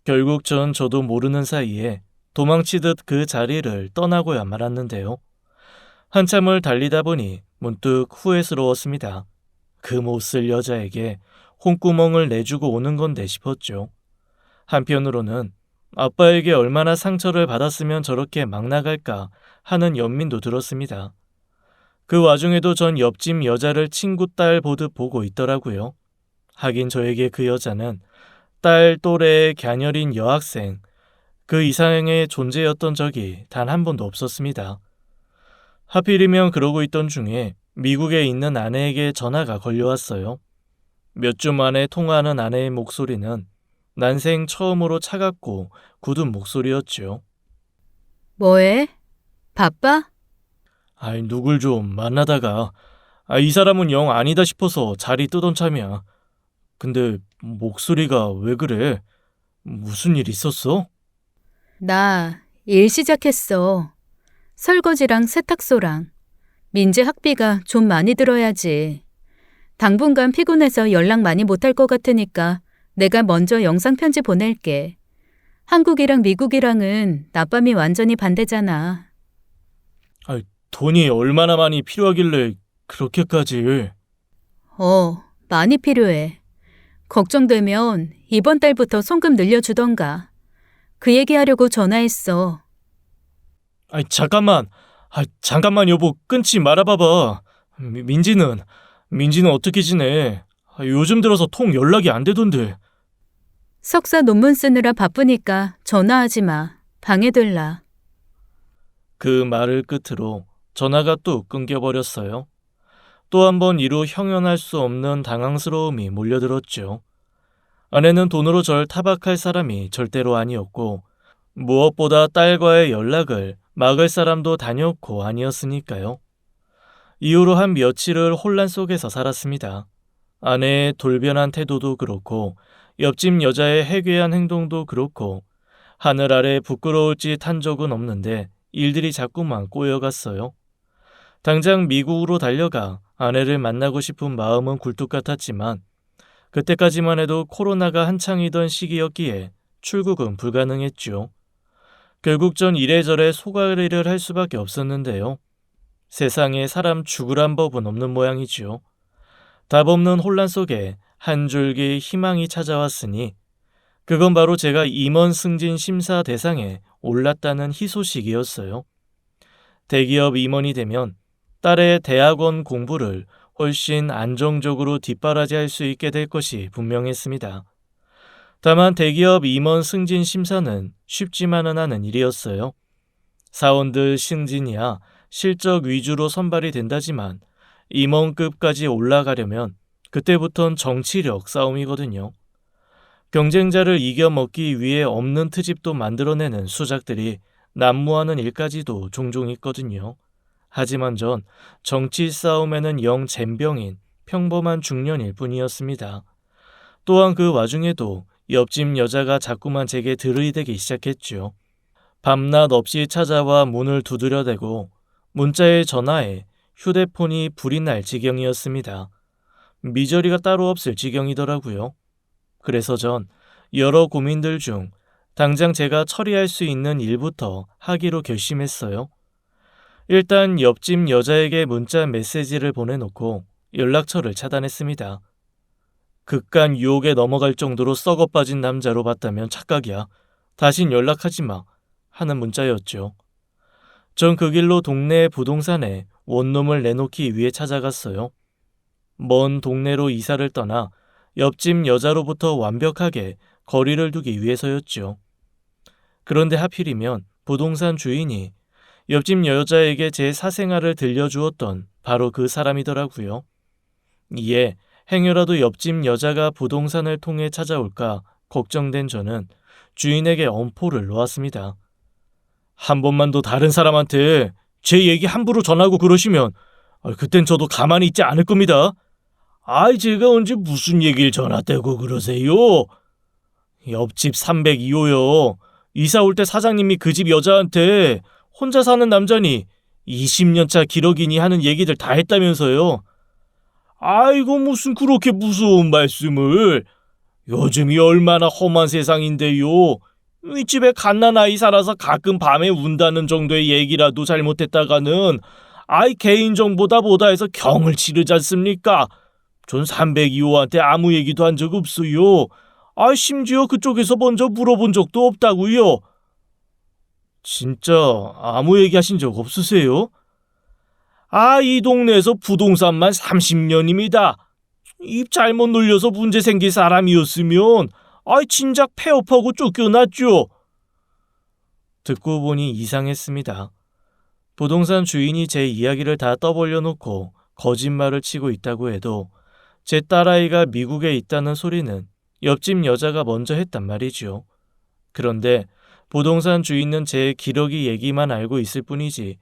결국 저도 모르는 사이에 도망치듯 그 자리를 떠나고야 말았는데요. 한참을 달리다 보니 문득 후회스러웠습니다. 그 못쓸 여자에게 홍구멍을 내주고 오는 건데 싶었죠. 한편으로는 아빠에게 얼마나 상처를 받았으면 저렇게 막 나갈까 하는 연민도 들었습니다. 그 와중에도 전 옆집 여자를 친구 딸 보듯 보고 있더라고요. 하긴 저에게 그 여자는 딸 또래의 갸녀린 여학생, 그 이상의 존재였던 적이 단 한 번도 없었습니다. 하필이면 그러고 있던 중에 미국에 있는 아내에게 전화가 걸려왔어요. 몇 주 만에 통화하는 아내의 목소리는 난생 처음으로 차갑고 굳은 목소리였죠. 뭐해? 바빠? 아이, 누굴 좀 만나다가 이 사람은 영 아니다 싶어서 자리 뜨던 참이야. 근데 목소리가 왜 그래? 무슨 일 있었어? 나 일 시작했어. 설거지랑 세탁소랑. 민재 학비가 좀 많이 들어야지. 당분간 피곤해서 연락 많이 못할 것 같으니까 내가 먼저 영상 편지 보낼게. 한국이랑 미국이랑은 낮밤이 완전히 반대잖아. 돈이 얼마나 많이 필요하길래 그렇게까지. 많이 필요해. 걱정되면 이번 달부터 송금 늘려주던가. 그 얘기하려고 전화했어. 잠깐만 여보, 끊지 말아봐봐. 민지는 어떻게 지내? 요즘 들어서 통 연락이 안 되던데. 석사 논문 쓰느라 바쁘니까 전화하지 마. 방해될라. 그 말을 끝으로 전화가 뚝 끊겨버렸어요. 또 한 번 이루 형연할 수 없는 당황스러움이 몰려들었죠. 아내는 돈으로 절 타박할 사람이 절대로 아니었고 무엇보다 딸과의 연락을 막을 사람도 단연코 아니었으니까요. 이후로 한 며칠을 혼란 속에서 살았습니다. 아내의 돌변한 태도도 그렇고 옆집 여자의 해괴한 행동도 그렇고 하늘 아래 부끄러울 짓 한 적은 없는데 일들이 자꾸만 꼬여갔어요. 당장 미국으로 달려가 아내를 만나고 싶은 마음은 굴뚝 같았지만 그때까지만 해도 코로나가 한창이던 시기였기에 출국은 불가능했죠. 결국 전 이래저래 소가리를 할 수밖에 없었는데요. 세상에 사람 죽으란 법은 없는 모양이지요. 답 없는 혼란 속에 한 줄기 희망이 찾아왔으니 그건 바로 제가 임원 승진 심사 대상에 올랐다는 희소식이었어요. 대기업 임원이 되면 딸의 대학원 공부를 훨씬 안정적으로 뒷바라지할 수 있게 될 것이 분명했습니다. 다만 대기업 임원 승진 심사는 쉽지만은 않은 일이었어요. 사원들 승진이야 실적 위주로 선발이 된다지만 임원급까지 올라가려면 그때부턴 정치력 싸움이거든요. 경쟁자를 이겨먹기 위해 없는 트집도 만들어내는 수작들이 난무하는 일까지도 종종 있거든요. 하지만 전 정치 싸움에는 영 젬병인 평범한 중년일 뿐이었습니다. 또한 그 와중에도 옆집 여자가 자꾸만 제게 들이대기 시작했죠. 밤낮 없이 찾아와 문을 두드려대고 문자에 전화에 휴대폰이 불이 날 지경이었습니다. 미저리가 따로 없을 지경이더라고요. 그래서 전 여러 고민들 중 당장 제가 처리할 수 있는 일부터 하기로 결심했어요. 일단 옆집 여자에게 문자 메시지를 보내놓고 연락처를 차단했습니다. 극간 유혹에 넘어갈 정도로 썩어 빠진 남자로 봤다면 착각이야. 다신 연락하지 마. 하는 문자였죠. 전 그 길로 동네 부동산에 원룸을 내놓기 위해 찾아갔어요. 먼 동네로 이사를 떠나 옆집 여자로부터 완벽하게 거리를 두기 위해서였죠. 그런데 하필이면 부동산 주인이 옆집 여자에게 제 사생활을 들려주었던 바로 그 사람이더라고요. 이에 행여라도 옆집 여자가 부동산을 통해 찾아올까 걱정된 저는 주인에게 엄포를 놓았습니다. 한 번만 더 다른 사람한테 제 얘기 함부로 전하고 그러시면 그땐 저도 가만히 있지 않을 겁니다. 제가 언제 무슨 얘기를 전화대고 그러세요? 옆집 302호요. 이사 올 때 사장님이 그 집 여자한테 혼자 사는 남자니 20년차 기러기니 하는 얘기들 다 했다면서요. 아이고 무슨 그렇게 무서운 말씀을. 요즘이 얼마나 험한 세상인데요. 이 집에 갓난아이 살아서 가끔 밤에 운다는 정도의 얘기라도 잘못했다가는 개인정보다 보다 해서 경을 치르지 않습니까? 전 302호한테 아무 얘기도 한 적 없어요. 심지어 그쪽에서 먼저 물어본 적도 없다고요. 진짜 아무 얘기 하신 적 없으세요? 이 동네에서 부동산만 30년입니다. 입 잘못 놀려서 문제 생길 사람이었으면 진작 폐업하고 쫓겨났죠. 듣고 보니 이상했습니다. 부동산 주인이 제 이야기를 다 떠벌려놓고 거짓말을 치고 있다고 해도 제 딸아이가 미국에 있다는 소리는 옆집 여자가 먼저 했단 말이죠. 그런데 부동산 주인은 제 기러기 얘기만 알고 있을 뿐이지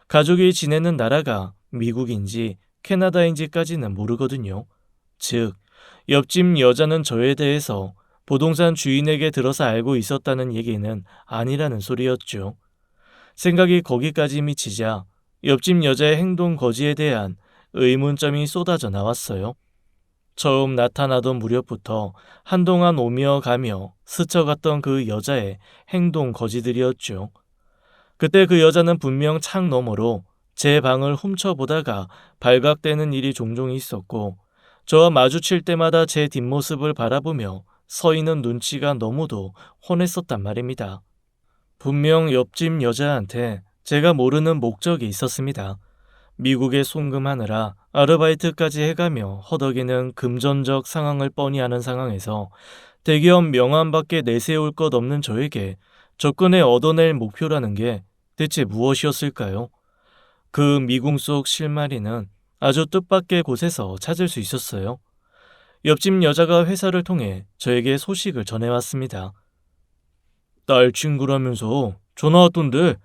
가족이 지내는 나라가 미국인지 캐나다인지까지는 모르거든요. 즉, 옆집 여자는 저에 대해서 부동산 주인에게 들어서 알고 있었다는 얘기는 아니라는 소리였죠. 생각이 거기까지 미치자 옆집 여자의 행동 거지에 대한 의문점이 쏟아져 나왔어요. 처음 나타나던 무렵부터 한동안 오며 가며 스쳐갔던 그 여자의 행동 거지들이었죠. 그때 그 여자는 분명 창 너머로 제 방을 훔쳐보다가 발각되는 일이 종종 있었고 저와 마주칠 때마다 제 뒷모습을 바라보며 서 있는 눈치가 너무도 훤했었단 말입니다. 분명 옆집 여자한테 제가 모르는 목적이 있었습니다. 미국에 송금하느라 아르바이트까지 해가며 허덕이는 금전적 상황을 뻔히 아는 상황에서 대기업 명함밖에 내세울 것 없는 저에게 접근해 얻어낼 목표라는 게 대체 무엇이었을까요? 그 미궁 속 실마리는 아주 뜻밖의 곳에서 찾을 수 있었어요. 옆집 여자가 회사를 통해 저에게 소식을 전해왔습니다. 딸 친구라면서 전화 왔던데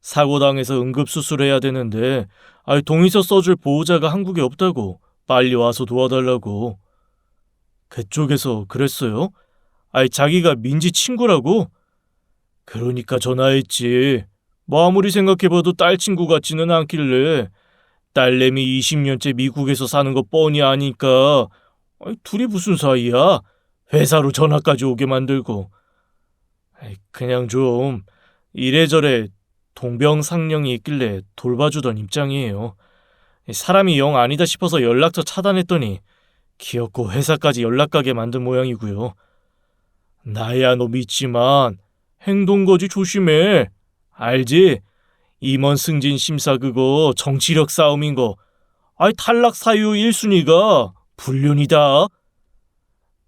사고당해서 응급수술해야 되는데 동의서 써줄 보호자가 한국에 없다고 빨리 와서 도와달라고. 그쪽에서 그랬어요? 아이, 자기가 민지 친구라고? 그러니까 전화했지. 뭐 아무리 생각해봐도 딸 친구 같지는 않길래. 딸내미 20년째 미국에서 사는 거 뻔히 아니까. 아이, 둘이 무슨 사이야? 회사로 전화까지 오게 만들고. 아이, 그냥 좀 이래저래 동병상련이 있길래 돌봐주던 입장이에요. 사람이 영 아니다 싶어서 연락처 차단했더니 기어코 회사까지 연락 가게 만든 모양이고요. 나야 너 믿지만 행동거지 조심해. 알지? 임원 승진 심사 그거 정치력 싸움인 거. 아이, 탈락 사유 1순위가 불륜이다.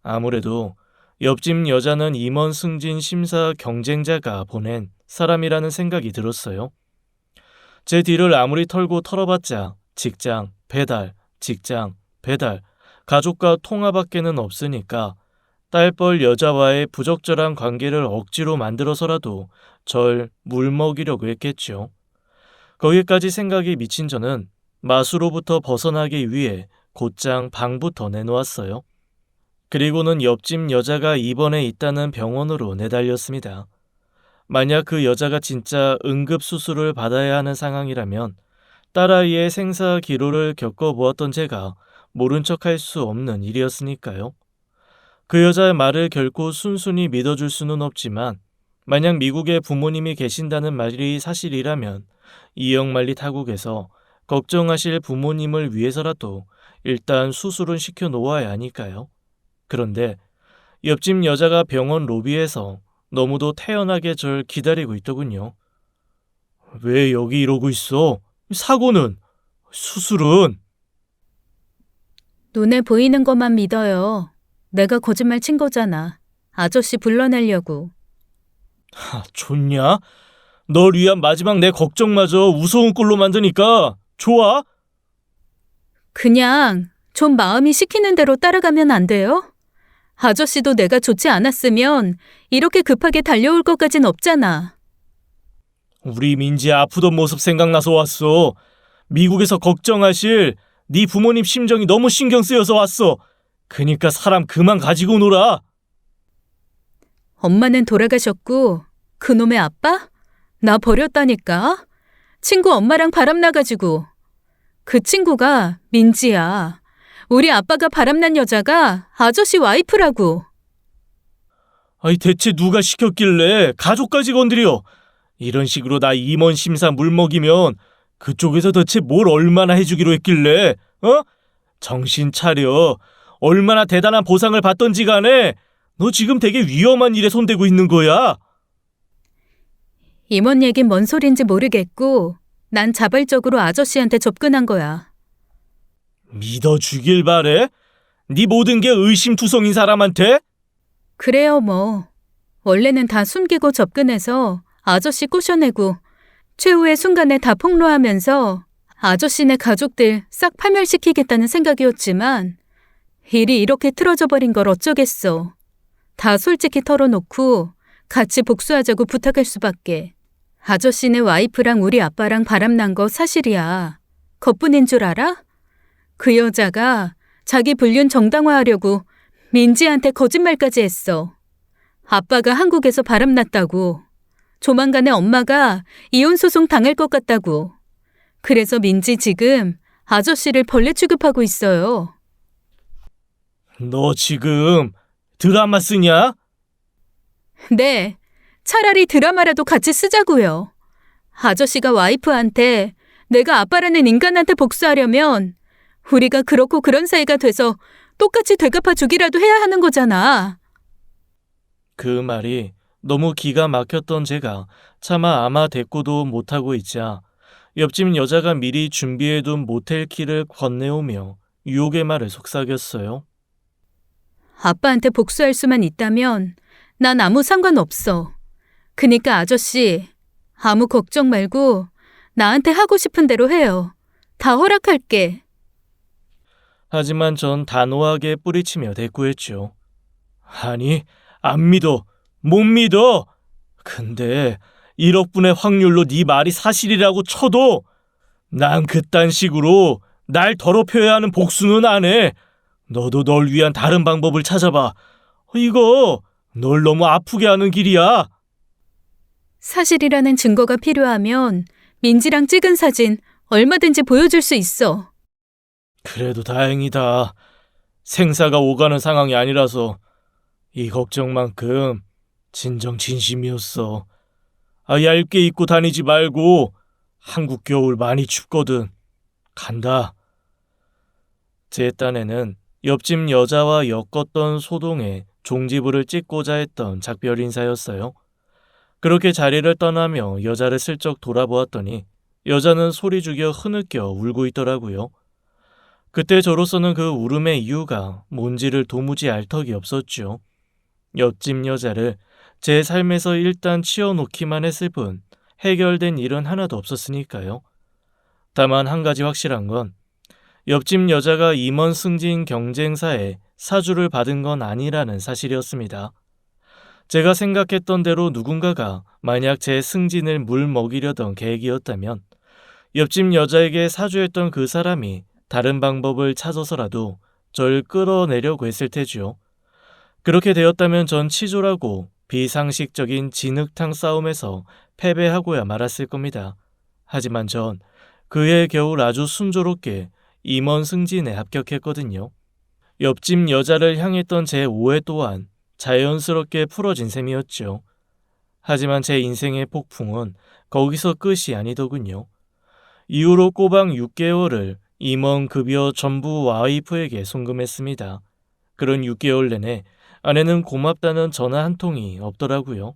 아무래도 옆집 여자는 임원 승진 심사 경쟁자가 보낸 사람이라는 생각이 들었어요. 제 뒤를 아무리 털고 털어봤자 직장, 배달, 직장, 배달, 가족과 통화밖에는 없으니까 딸뻘 여자와의 부적절한 관계를 억지로 만들어서라도 절 물먹이려고 했겠죠. 거기까지 생각이 미친 저는 마수로부터 벗어나기 위해 곧장 방부터 내놓았어요. 그리고는 옆집 여자가 입원해 있다는 병원으로 내달렸습니다. 만약 그 여자가 진짜 응급수술을 받아야 하는 상황이라면 딸아이의 생사 기로를 겪어보았던 제가 모른 척할 수 없는 일이었으니까요. 그 여자의 말을 결코 순순히 믿어줄 수는 없지만 만약 미국에 부모님이 계신다는 말이 사실이라면 이영만리 타국에서 걱정하실 부모님을 위해서라도 일단 수술은 시켜 놓아야 하니까요. 그런데 옆집 여자가 병원 로비에서 너무도 태연하게 절 기다리고 있더군요. 왜 여기 이러고 있어? 사고는? 수술은? 눈에 보이는 것만 믿어요. 내가 거짓말 친 거잖아. 아저씨 불러내려고. 좋냐? 널 위한 마지막 내 걱정마저 우스운 꼴로 만드니까 좋아? 그냥 좀 마음이 시키는 대로 따라가면 안 돼요? 아저씨도 내가 좋지 않았으면 이렇게 급하게 달려올 것까진 없잖아. 우리 민지 아프던 모습 생각나서 왔어. 미국에서 걱정하실 네 부모님 심정이 너무 신경 쓰여서 왔어. 그니까 사람 그만 가지고 놀아. 엄마는 돌아가셨고 그놈의 아빠? 나 버렸다니까. 친구 엄마랑 바람나가지고. 그 친구가 민지야. 우리 아빠가 바람난 여자가 아저씨 와이프라고. 아이, 대체 누가 시켰길래 가족까지 건드려. 이런 식으로 나 임원 심사 물먹이면 그쪽에서 대체 뭘 얼마나 해주기로 했길래, 어? 정신 차려. 얼마나 대단한 보상을 받던지 간에 너 지금 되게 위험한 일에 손대고 있는 거야. 임원 얘긴 뭔 소린지 모르겠고 난 자발적으로 아저씨한테 접근한 거야. 믿어주길 바래? 네 모든 게 의심투성인 사람한테? 그래요 뭐. 원래는 다 숨기고 접근해서 아저씨 꼬셔내고 최후의 순간에 다 폭로하면서 아저씨네 가족들 싹 파멸시키겠다는 생각이었지만 일이 이렇게 틀어져 버린 걸 어쩌겠어. 다 솔직히 털어놓고 같이 복수하자고 부탁할 수밖에. 아저씨네 와이프랑 우리 아빠랑 바람난 거 사실이야. 겉뿐인 줄 알아? 그 여자가 자기 불륜 정당화하려고 민지한테 거짓말까지 했어. 아빠가 한국에서 바람났다고. 조만간에 엄마가 이혼 소송 당할 것 같다고. 그래서 민지 지금 아저씨를 벌레 취급하고 있어요. 너 지금 드라마 쓰냐? 네, 차라리 드라마라도 같이 쓰자고요. 아저씨가 와이프한테 내가 아빠라는 인간한테 복수하려면 우리가 그렇고 그런 사이가 돼서 똑같이 되갚아 주기라도 해야 하는 거잖아. 그 말이 너무 기가 막혔던 제가 차마 아마 대꾸도 못하고 있자 옆집 여자가 미리 준비해둔 모텔 키를 건네오며 유혹의 말을 속삭였어요. 아빠한테 복수할 수만 있다면 난 아무 상관없어. 그니까 아저씨, 아무 걱정 말고 나한테 하고 싶은 대로 해요. 다 허락할게. 하지만 전 단호하게 뿌리치며 대꾸했죠. 아니, 안 믿어. 못 믿어. 근데 1억 분의 확률로 네 말이 사실이라고 쳐도 난 그딴 식으로 날 더럽혀야 하는 복수는 안 해. 너도 널 위한 다른 방법을 찾아봐. 이거 널 너무 아프게 하는 길이야. 사실이라는 증거가 필요하면 민지랑 찍은 사진 얼마든지 보여줄 수 있어. 그래도 다행이다. 생사가 오가는 상황이 아니라서 이 걱정만큼 진정 진심이었어. 얇게 입고 다니지 말고 한국 겨울 많이 춥거든. 간다. 제 딴에는 옆집 여자와 엮었던 소동에 종지부를 찍고자 했던 작별 인사였어요. 그렇게 자리를 떠나며 여자를 슬쩍 돌아보았더니 여자는 소리 죽여 흐느껴 울고 있더라고요. 그때 저로서는 그 울음의 이유가 뭔지를 도무지 알 턱이 없었죠. 옆집 여자를 제 삶에서 일단 치워놓기만 했을 뿐 해결된 일은 하나도 없었으니까요. 다만 한 가지 확실한 건 옆집 여자가 임원 승진 경쟁사에 사주를 받은 건 아니라는 사실이었습니다. 제가 생각했던 대로 누군가가 만약 제 승진을 물 먹이려던 계획이었다면 옆집 여자에게 사주했던 그 사람이 다른 방법을 찾아서라도 절 끌어내려고 했을 테지요. 그렇게 되었다면 전 치졸하고 비상식적인 진흙탕 싸움에서 패배하고야 말았을 겁니다. 하지만 전 그해 겨울 아주 순조롭게 임원 승진에 합격했거든요. 옆집 여자를 향했던 제 오해 또한 자연스럽게 풀어진 셈이었죠. 하지만 제 인생의 폭풍은 거기서 끝이 아니더군요. 이후로 꼬박 6개월을 임원 급여 전부 와이프에게 송금했습니다. 그런 6개월 내내 아내는 고맙다는 전화 한 통이 없더라고요.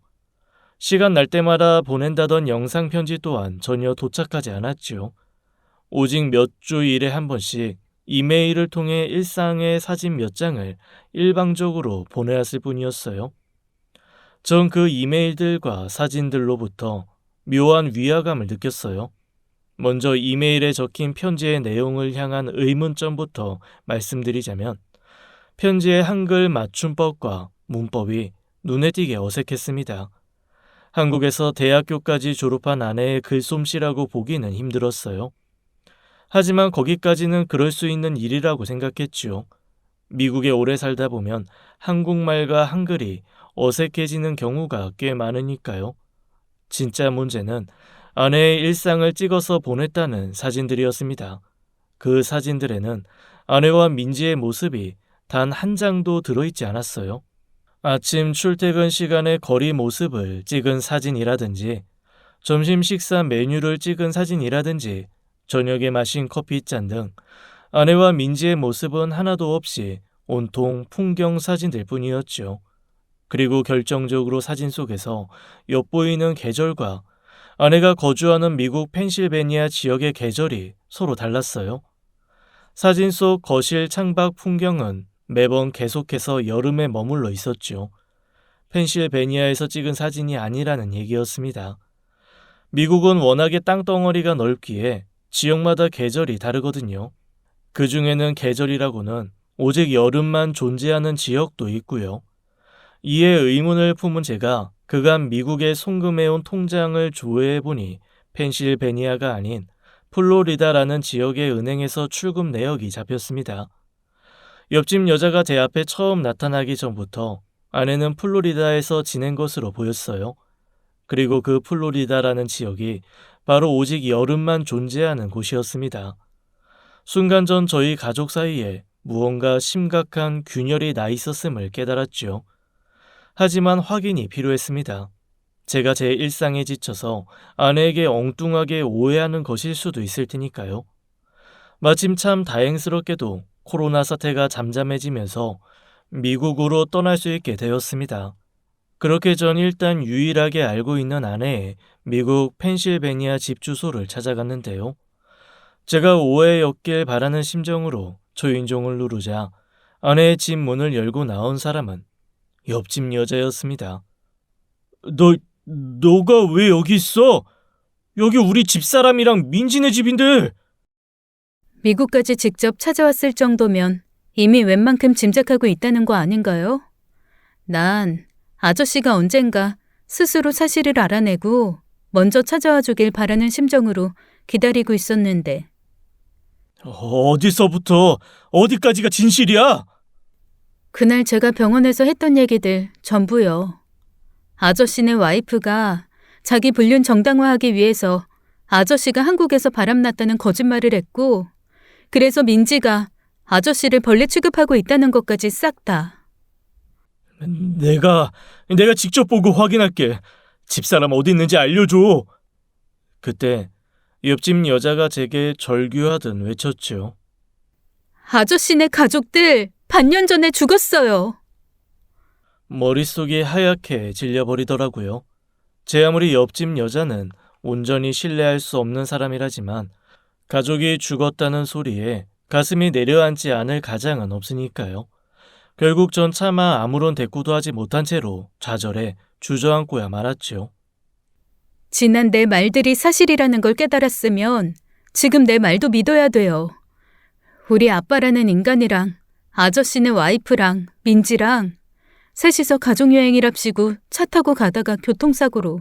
시간 날 때마다 보낸다던 영상편지 또한 전혀 도착하지 않았죠. 오직 몇 주 일에 한 번씩 이메일을 통해 일상의 사진 몇 장을 일방적으로 보내왔을 뿐이었어요. 전 그 이메일들과 사진들로부터 묘한 위화감을 느꼈어요. 먼저 이메일에 적힌 편지의 내용을 향한 의문점부터 말씀드리자면 편지의 한글 맞춤법과 문법이 눈에 띄게 어색했습니다. 한국에서 대학교까지 졸업한 아내의 글솜씨라고 보기는 힘들었어요. 하지만 거기까지는 그럴 수 있는 일이라고 생각했지요. 미국에 오래 살다 보면 한국말과 한글이 어색해지는 경우가 꽤 많으니까요. 진짜 문제는 아내의 일상을 찍어서 보냈다는 사진들이었습니다. 그 사진들에는 아내와 민지의 모습이 단 한 장도 들어있지 않았어요. 아침 출퇴근 시간의 거리 모습을 찍은 사진이라든지 점심 식사 메뉴를 찍은 사진이라든지 저녁에 마신 커피잔 등 아내와 민지의 모습은 하나도 없이 온통 풍경 사진들 뿐이었죠. 그리고 결정적으로 사진 속에서 엿보이는 계절과 아내가 거주하는 미국 펜실베니아 지역의 계절이 서로 달랐어요. 사진 속 거실 창밖 풍경은 매번 계속해서 여름에 머물러 있었죠. 펜실베니아에서 찍은 사진이 아니라는 얘기였습니다. 미국은 워낙에 땅덩어리가 넓기에 지역마다 계절이 다르거든요. 그 중에는 계절이라고는 오직 여름만 존재하는 지역도 있고요. 이에 의문을 품은 제가 그간 미국에 송금해온 통장을 조회해보니 펜실베니아가 아닌 플로리다라는 지역의 은행에서 출금 내역이 잡혔습니다. 옆집 여자가 제 앞에 처음 나타나기 전부터 아내는 플로리다에서 지낸 것으로 보였어요. 그리고 그 플로리다라는 지역이 바로 오직 여름만 존재하는 곳이었습니다. 순간 전 저희 가족 사이에 무언가 심각한 균열이 나 있었음을 깨달았죠. 하지만 확인이 필요했습니다. 제가 제 일상에 지쳐서 아내에게 엉뚱하게 오해하는 것일 수도 있을 테니까요. 마침 참 다행스럽게도 코로나 사태가 잠잠해지면서 미국으로 떠날 수 있게 되었습니다. 그렇게 전 일단 유일하게 알고 있는 아내의 미국 펜실베니아 집 주소를 찾아갔는데요. 제가 오해였길 바라는 심정으로 초인종을 누르자 아내의 집 문을 열고 나온 사람은 옆집 여자였습니다. 너가 왜 여기 있어? 여기 우리 집사람이랑 민지네 집인데. 미국까지 직접 찾아왔을 정도면 이미 웬만큼 짐작하고 있다는 거 아닌가요? 난 아저씨가 언젠가 스스로 사실을 알아내고 먼저 찾아와 주길 바라는 심정으로 기다리고 있었는데. 어디서부터 어디까지가 진실이야? 그날 제가 병원에서 했던 얘기들 전부요. 아저씨네 와이프가 자기 불륜 정당화하기 위해서 아저씨가 한국에서 바람났다는 거짓말을 했고, 그래서 민지가 아저씨를 벌레 취급하고 있다는 것까지 싹 다. 내가 직접 보고 확인할게. 집사람 어디 있는지 알려줘. 그때 옆집 여자가 제게 절규하듯 외쳤지요. 아저씨네 가족들 반년 전에 죽었어요. 머릿속이 하얗게 질려버리더라고요. 제 아무리 옆집 여자는 온전히 신뢰할 수 없는 사람이라지만 가족이 죽었다는 소리에 가슴이 내려앉지 않을 가장은 없으니까요. 결국 전 차마 아무런 대꾸도 하지 못한 채로 좌절해 주저앉고야 말았지요. 지난 내 말들이 사실이라는 걸 깨달았으면 지금 내 말도 믿어야 돼요. 우리 아빠라는 인간이랑 아저씨네 와이프랑 민지랑 셋이서 가족여행이랍시고 차 타고 가다가 교통사고로.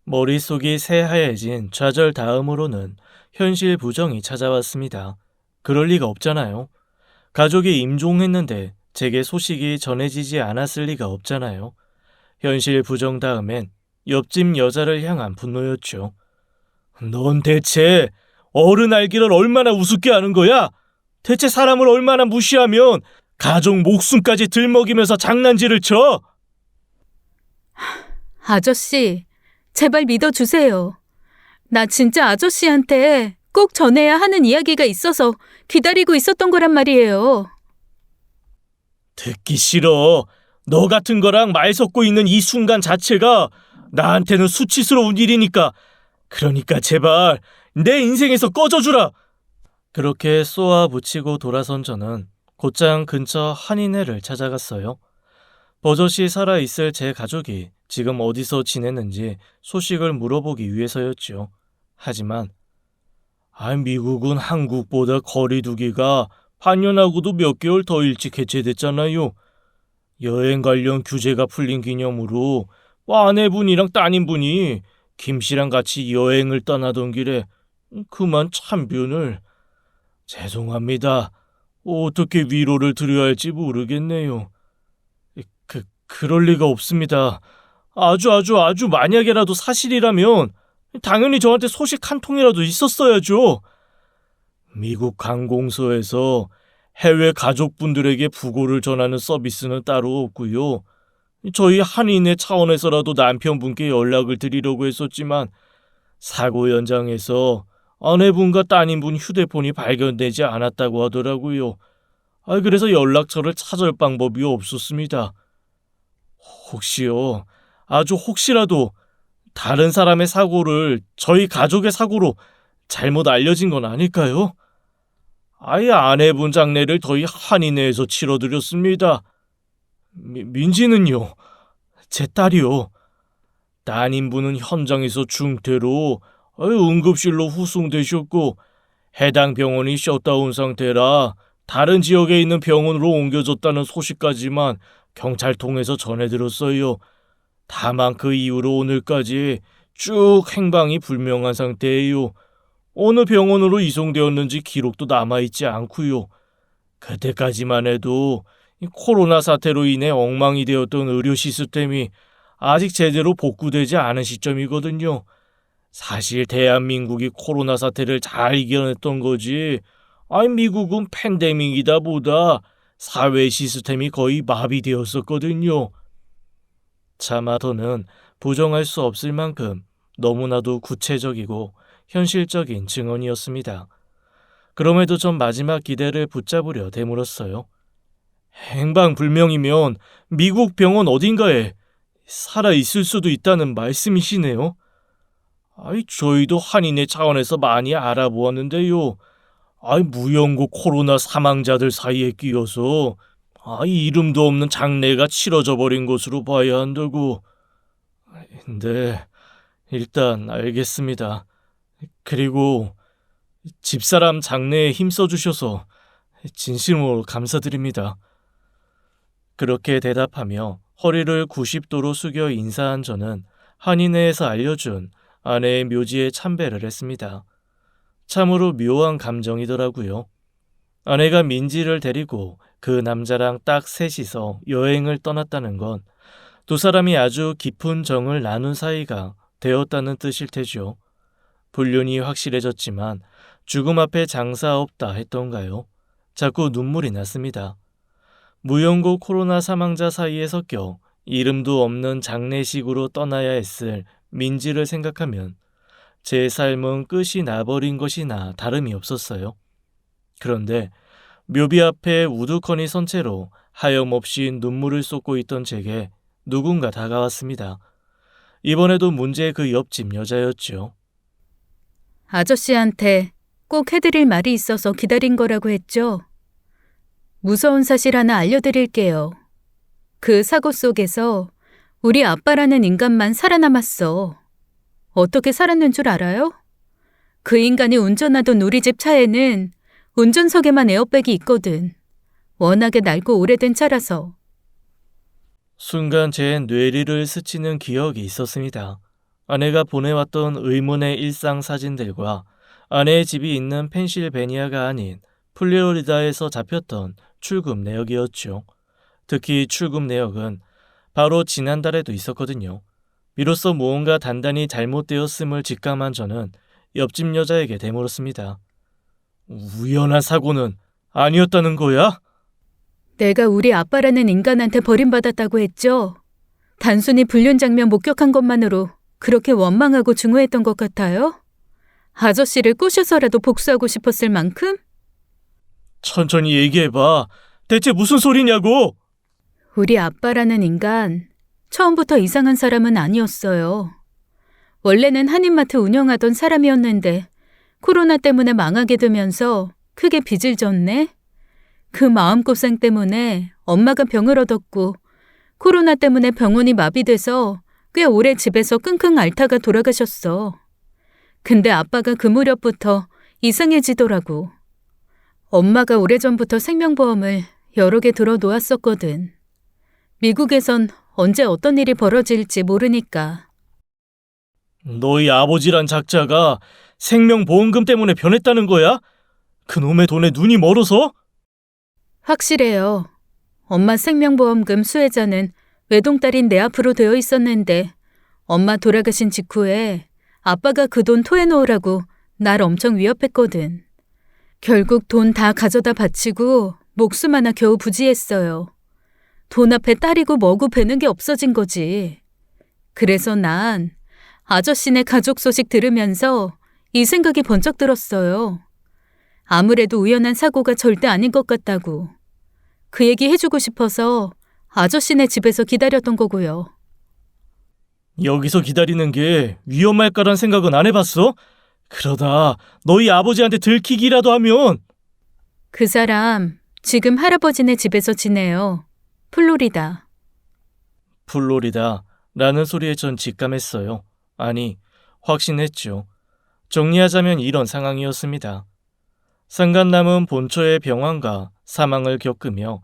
머릿속이 새하얘진 좌절 다음으로는 현실 부정이 찾아왔습니다. 그럴 리가 없잖아요. 가족이 임종했는데 제게 소식이 전해지지 않았을 리가 없잖아요. 현실 부정 다음엔 옆집 여자를 향한 분노였죠. 넌 대체 어른 알기를 얼마나 우습게 하는 거야? 대체 사람을 얼마나 무시하면 가족 목숨까지 들먹이면서 장난질을 쳐? 아저씨, 제발 믿어주세요. 나 진짜 아저씨한테 꼭 전해야 하는 이야기가 있어서 기다리고 있었던 거란 말이에요. 듣기 싫어. 너 같은 거랑 말 섞고 있는 이 순간 자체가 나한테는 수치스러운 일이니까. 그러니까 제발 내 인생에서 꺼져주라. 그렇게 쏘아붙이고 돌아선 저는 곧장 근처 한인회를 찾아갔어요. 버젓이 살아있을 제 가족이 지금 어디서 지냈는지 소식을 물어보기 위해서였죠. 하지만 미국은 한국보다 거리 두기가 반년하고도 몇 개월 더 일찍 개최됐잖아요. 여행 관련 규제가 풀린 기념으로 아내분이랑 따님분이 김 씨랑 같이 여행을 떠나던 길에 그만 참변을. 죄송합니다. 어떻게 위로를 드려야 할지 모르겠네요. 그럴 리가 없습니다. 아주 만약에라도 사실이라면 당연히 저한테 소식 한 통이라도 있었어야죠. 미국 관공서에서 해외 가족분들에게 부고를 전하는 서비스는 따로 없고요. 저희 한인회 차원에서라도 남편분께 연락을 드리려고 했었지만 사고 현장에서 아내분과 따님분 휴대폰이 발견되지 않았다고 하더라고요. 그래서 연락처를 찾을 방법이 없었습니다. 혹시요, 아주 혹시라도 다른 사람의 사고를 저희 가족의 사고로 잘못 알려진 건 아닐까요? 아내분 장례를 저희 한인회에서 치러드렸습니다. 민지는요? 제 딸이요. 따님분은 현장에서 중태로 응급실로 후송되셨고 해당 병원이 셧다운 상태라 다른 지역에 있는 병원으로 옮겨졌다는 소식까지만 경찰 통해서 전해들었어요. 다만 그 이후로 오늘까지 쭉 행방이 불명한 상태예요. 어느 병원으로 이송되었는지 기록도 남아있지 않고요. 그때까지만 해도 코로나 사태로 인해 엉망이 되었던 의료 시스템이 아직 제대로 복구되지 않은 시점이거든요. 사실 대한민국이 코로나 사태를 잘 이겨냈던 거지. 미국은 팬데믹이다 보다 사회 시스템이 거의 마비되었었거든요. 차마 더는 부정할 수 없을 만큼 너무나도 구체적이고 현실적인 증언이었습니다. 그럼에도 전 마지막 기대를 붙잡으려 되물었어요. 행방불명이면 미국 병원 어딘가에 살아있을 수도 있다는 말씀이시네요. 저희도 한인회 차원에서 많이 알아보았는데요. 무연고 코로나 사망자들 사이에 끼어서 이름도 없는 장례가 치러져 버린 것으로 봐야 한다고. 네, 일단 알겠습니다. 그리고 집사람 장례에 힘써주셔서 진심으로 감사드립니다. 그렇게 대답하며 허리를 90도로 숙여 인사한 저는 한인회에서 알려준 아내의 묘지에 참배를 했습니다. 참으로 묘한 감정이더라고요. 아내가 민지를 데리고 그 남자랑 딱 셋이서 여행을 떠났다는 건 두 사람이 아주 깊은 정을 나눈 사이가 되었다는 뜻일 테죠. 불륜이 확실해졌지만 죽음 앞에 장사 없다 했던가요? 자꾸 눈물이 났습니다. 무연고 코로나 사망자 사이에 섞여 이름도 없는 장례식으로 떠나야 했을 민지를 생각하면 제 삶은 끝이 나버린 것이나 다름이 없었어요. 그런데 묘비 앞에 우두커니 선 채로 하염없이 눈물을 쏟고 있던 제게 누군가 다가왔습니다. 이번에도 문제의 그 옆집 여자였죠. 아저씨한테 꼭 해드릴 말이 있어서 기다린 거라고 했죠. 무서운 사실 하나 알려드릴게요. 그 사고 속에서 우리 아빠라는 인간만 살아남았어. 어떻게 살았는 줄 알아요? 그 인간이 운전하던 우리 집 차에는 운전석에만 에어백이 있거든. 워낙에 낡고 오래된 차라서. 순간 제 뇌리를 스치는 기억이 있었습니다. 아내가 보내왔던 의문의 일상 사진들과 아내의 집이 있는 펜실베니아가 아닌 플로리다에서 잡혔던 출금 내역이었죠. 특히 출금 내역은 바로 지난달에도 있었거든요. 비로소 무언가 단단히 잘못되었음을 직감한 저는 옆집 여자에게 되물었습니다. 우연한 사고는 아니었다는 거야? 내가 우리 아빠라는 인간한테 버림받았다고 했죠. 단순히 불륜 장면 목격한 것만으로 그렇게 원망하고 증오했던 것 같아요? 아저씨를 꼬셔서라도 복수하고 싶었을 만큼? 천천히 얘기해봐. 대체 무슨 소리냐고? 우리 아빠라는 인간, 처음부터 이상한 사람은 아니었어요. 원래는 한인마트 운영하던 사람이었는데 코로나 때문에 망하게 되면서 크게 빚을 졌네. 그 마음고생 때문에 엄마가 병을 얻었고 코로나 때문에 병원이 마비돼서 꽤 오래 집에서 끙끙 앓다가 돌아가셨어. 근데 아빠가 그 무렵부터 이상해지더라고. 엄마가 오래전부터 생명보험을 여러 개 들어 놓았었거든. 미국에선 언제 어떤 일이 벌어질지 모르니까. 너희 아버지란 작자가 생명보험금 때문에 변했다는 거야? 그놈의 돈에 눈이 멀어서? 확실해요. 엄마 생명보험금 수혜자는 외동딸인 내 앞으로 되어 있었는데 엄마 돌아가신 직후에 아빠가 그 돈 토해놓으라고 날 엄청 위협했거든. 결국 돈 다 가져다 바치고 목숨 하나 겨우 부지했어요. 돈 앞에 딸이고 뭐고 베는 게 없어진 거지. 그래서 난 아저씨네 가족 소식 들으면서 이 생각이 번쩍 들었어요. 아무래도 우연한 사고가 절대 아닌 것 같다고. 그 얘기 해주고 싶어서 아저씨네 집에서 기다렸던 거고요. 여기서 기다리는 게 위험할까란 생각은 안 해봤어? 그러다 너희 아버지한테 들키기라도 하면. 그 사람 지금 할아버지네 집에서 지내요. 플로리다. 플로리다라는 소리에 전 직감했어요. 아니, 확신했죠. 정리하자면 이런 상황이었습니다. 상간남은 본처의 병환과 사망을 겪으며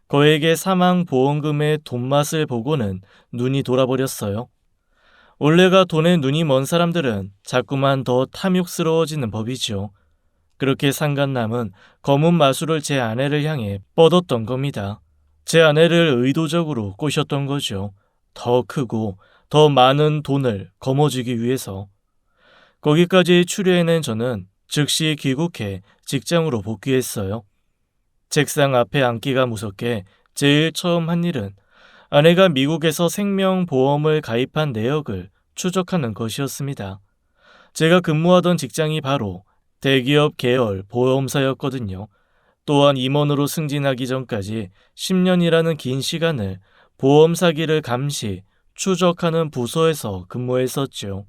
거액의 사망보험금의 돈맛을 보고는 눈이 돌아버렸어요. 원래가 돈에 눈이 먼 사람들은 자꾸만 더 탐욕스러워지는 법이죠. 그렇게 상간남은 검은 마술을 제 아내를 향해 뻗었던 겁니다. 제 아내를 의도적으로 꼬셨던 거죠. 더 크고 더 많은 돈을 거머쥐기 위해서. 거기까지 추려해낸 저는 즉시 귀국해 직장으로 복귀했어요. 책상 앞에 앉기가 무섭게 제일 처음 한 일은 아내가 미국에서 생명보험을 가입한 내역을 추적하는 것이었습니다. 제가 근무하던 직장이 바로 대기업 계열 보험사였거든요. 또한 임원으로 승진하기 전까지 10년이라는 긴 시간을 보험 사기를 감시, 추적하는 부서에서 근무했었죠.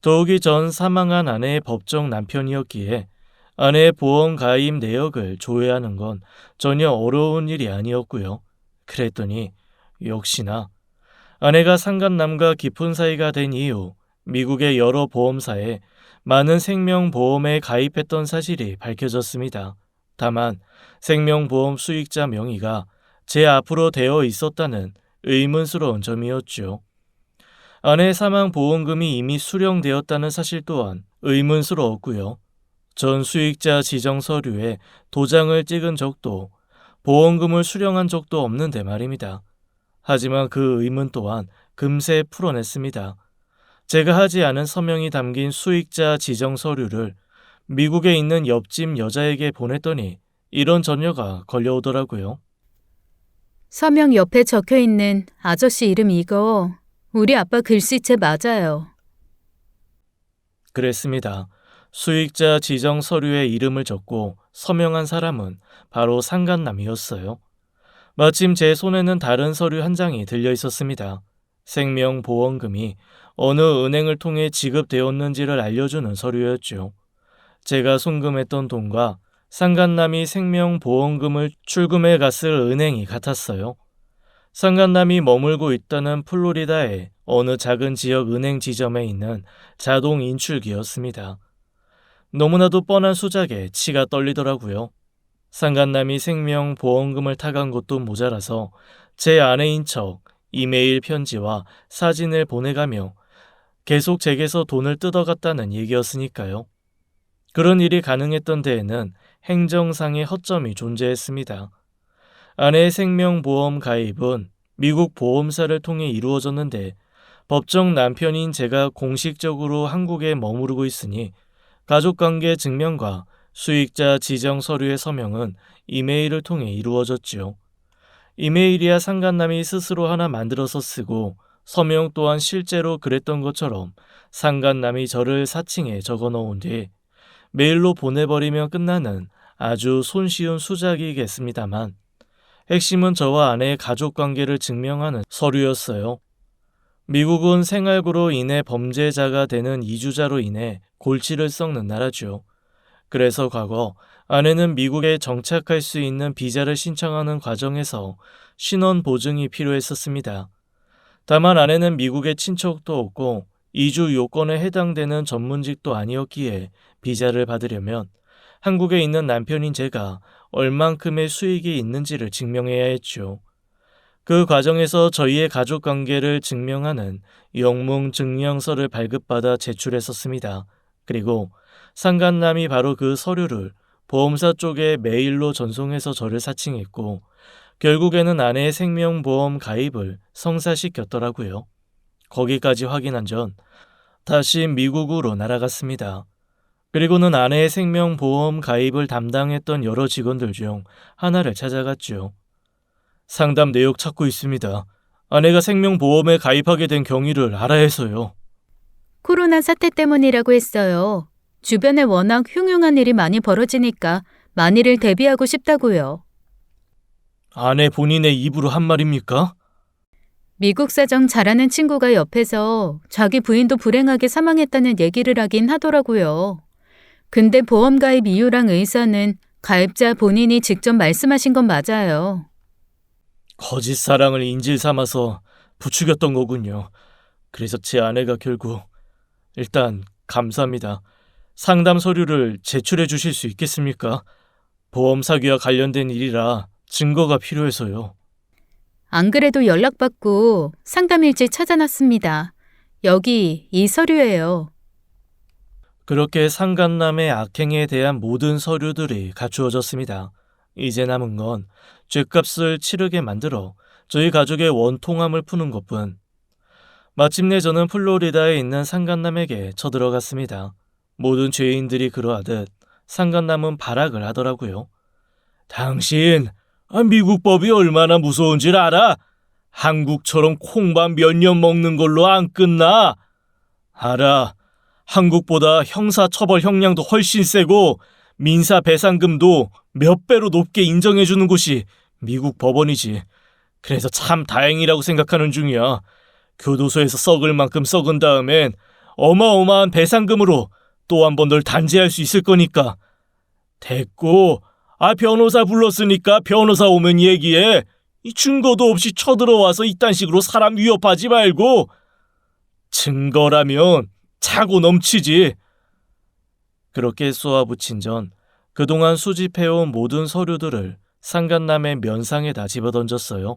더욱이 전 사망한 아내의 법정 남편이었기에 아내의 보험 가입 내역을 조회하는 건 전혀 어려운 일이 아니었고요. 그랬더니 역시나 아내가 상간남과 깊은 사이가 된 이후 미국의 여러 보험사에 많은 생명보험에 가입했던 사실이 밝혀졌습니다. 다만 생명보험 수익자 명의가 제 앞으로 되어 있었다는 의문스러운 점이었죠. 아내의 사망보험금이 이미 수령되었다는 사실 또한 의문스러웠고요. 전 수익자 지정 서류에 도장을 찍은 적도 보험금을 수령한 적도 없는데 말입니다. 하지만 그 의문 또한 금세 풀어냈습니다. 제가 하지 않은 서명이 담긴 수익자 지정 서류를 미국에 있는 옆집 여자에게 보냈더니 이런 전녀가 걸려오더라고요. 서명 옆에 적혀 있는 아저씨 이름 이거 우리 아빠 글씨체 맞아요. 그랬습니다. 수익자 지정 서류에 이름을 적고 서명한 사람은 바로 상간남이었어요. 마침 제 손에는 다른 서류 한 장이 들려 있었습니다. 생명보험금이 어느 은행을 통해 지급되었는지를 알려주는 서류였죠. 제가 송금했던 돈과 상간남이 생명보험금을 출금해 갔을 은행이 같았어요. 상간남이 머물고 있다는 플로리다의 어느 작은 지역 은행 지점에 있는 자동 인출기였습니다. 너무나도 뻔한 수작에 치가 떨리더라고요. 상간남이 생명보험금을 타간 것도 모자라서 제 아내인 척 이메일 편지와 사진을 보내가며 계속 제게서 돈을 뜯어갔다는 얘기였으니까요. 그런 일이 가능했던 데에는 행정상의 허점이 존재했습니다. 아내의 생명보험 가입은 미국 보험사를 통해 이루어졌는데 법정 남편인 제가 공식적으로 한국에 머무르고 있으니 가족관계 증명과 수익자 지정 서류의 서명은 이메일을 통해 이루어졌지요. 이메일이야 상간남이 스스로 하나 만들어서 쓰고 서명 또한 실제로 그랬던 것처럼 상간남이 저를 사칭해 적어놓은 뒤 메일로 보내버리면 끝나는 아주 손쉬운 수작이겠습니다만 핵심은 저와 아내의 가족관계를 증명하는 서류였어요. 미국은 생활고로 인해 범죄자가 되는 이주자로 인해 골치를 썩는 나라죠. 그래서 과거 아내는 미국에 정착할 수 있는 비자를 신청하는 과정에서 신원 보증이 필요했었습니다. 다만 아내는 미국에 친척도 없고 이주 요건에 해당되는 전문직도 아니었기에 비자를 받으려면 한국에 있는 남편인 제가 얼만큼의 수익이 있는지를 증명해야 했죠. 그 과정에서 저희의 가족관계를 증명하는 영문증명서를 발급받아 제출했었습니다. 그리고 상간남이 바로 그 서류를 보험사 쪽에 메일로 전송해서 저를 사칭했고 결국에는 아내의 생명보험 가입을 성사시켰더라고요. 거기까지 확인한 전 다시 미국으로 날아갔습니다. 그리고는 아내의 생명보험 가입을 담당했던 여러 직원들 중 하나를 찾아갔죠. 상담 내역 찾고 있습니다. 아내가 생명보험에 가입하게 된 경위를 알아야 해서요. 코로나 사태 때문이라고 했어요. 주변에 워낙 흉흉한 일이 많이 벌어지니까 만일을 대비하고 싶다고요. 아내 본인의 입으로 한 말입니까? 미국 사정 잘하는 친구가 옆에서 자기 부인도 불행하게 사망했다는 얘기를 하긴 하더라고요. 근데 보험 가입 이유랑 의사는 가입자 본인이 직접 말씀하신 건 맞아요. 거짓 사랑을 인질 삼아서 부추겼던 거군요. 그래서 제 아내가 결국 일단 감사합니다. 상담 서류를 제출해 주실 수 있겠습니까? 보험 사기와 관련된 일이라 증거가 필요해서요. 안 그래도 연락받고 상담일지 찾아놨습니다. 여기 이 서류예요. 그렇게 상간남의 악행에 대한 모든 서류들이 갖추어졌습니다. 이제 남은 건 죗값을 치르게 만들어 저희 가족의 원통함을 푸는 것뿐. 마침내 저는 플로리다에 있는 상간남에게 쳐들어갔습니다. 모든 죄인들이 그러하듯 상간남은 발악을 하더라고요. 당신, 미국 법이 얼마나 무서운 줄 알아? 한국처럼 콩밥 몇 년 먹는 걸로 안 끝나. 알아. 한국보다 형사처벌 형량도 훨씬 세고 민사 배상금도 몇 배로 높게 인정해주는 곳이 미국 법원이지. 그래서 참 다행이라고 생각하는 중이야. 교도소에서 썩을 만큼 썩은 다음엔 어마어마한 배상금으로 또 한 번 널 단죄할 수 있을 거니까. 됐고, 변호사 불렀으니까 변호사 오면 얘기해. 이 증거도 없이 쳐들어와서 이딴 식으로 사람 위협하지 말고. 증거라면 차고 넘치지. 그렇게 쏘아붙인 전 그동안 수집해온 모든 서류들을 상간남의 면상에다 집어던졌어요.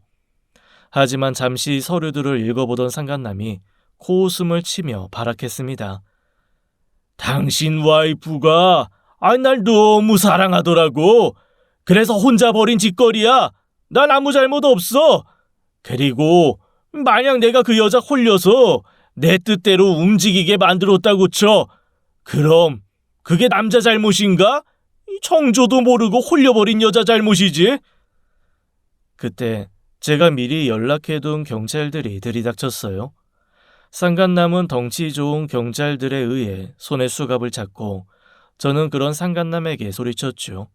하지만 잠시 서류들을 읽어보던 상간남이 코웃음을 치며 발악했습니다. 당신 와이프가 날 너무 사랑하더라고. 그래서 혼자 벌인 짓거리야. 난 아무 잘못 없어. 그리고 만약 내가 그 여자 홀려서 내 뜻대로 움직이게 만들었다고 쳐. 그럼 그게 남자 잘못인가? 정조도 모르고 홀려버린 여자 잘못이지. 그때 제가 미리 연락해둔 경찰들이 들이닥쳤어요. 상간남은 덩치 좋은 경찰들에 의해 손에 수갑을 잡고 저는 그런 상간남에게 소리쳤죠.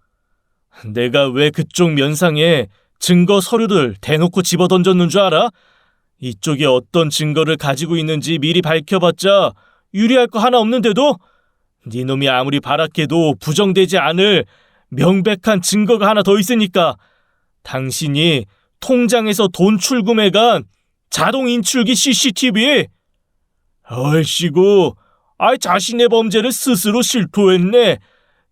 내가 왜 그쪽 면상에 증거 서류를 대놓고 집어던졌는 줄 알아? 이쪽이 어떤 증거를 가지고 있는지 미리 밝혀봤자 유리할 거 하나 없는데도 네 놈이 아무리 바라게도 부정되지 않을 명백한 증거가 하나 더 있으니까 당신이 통장에서 돈 출금해간 자동 인출기 CCTV 얼씨구 자신의 범죄를 스스로 실토했네.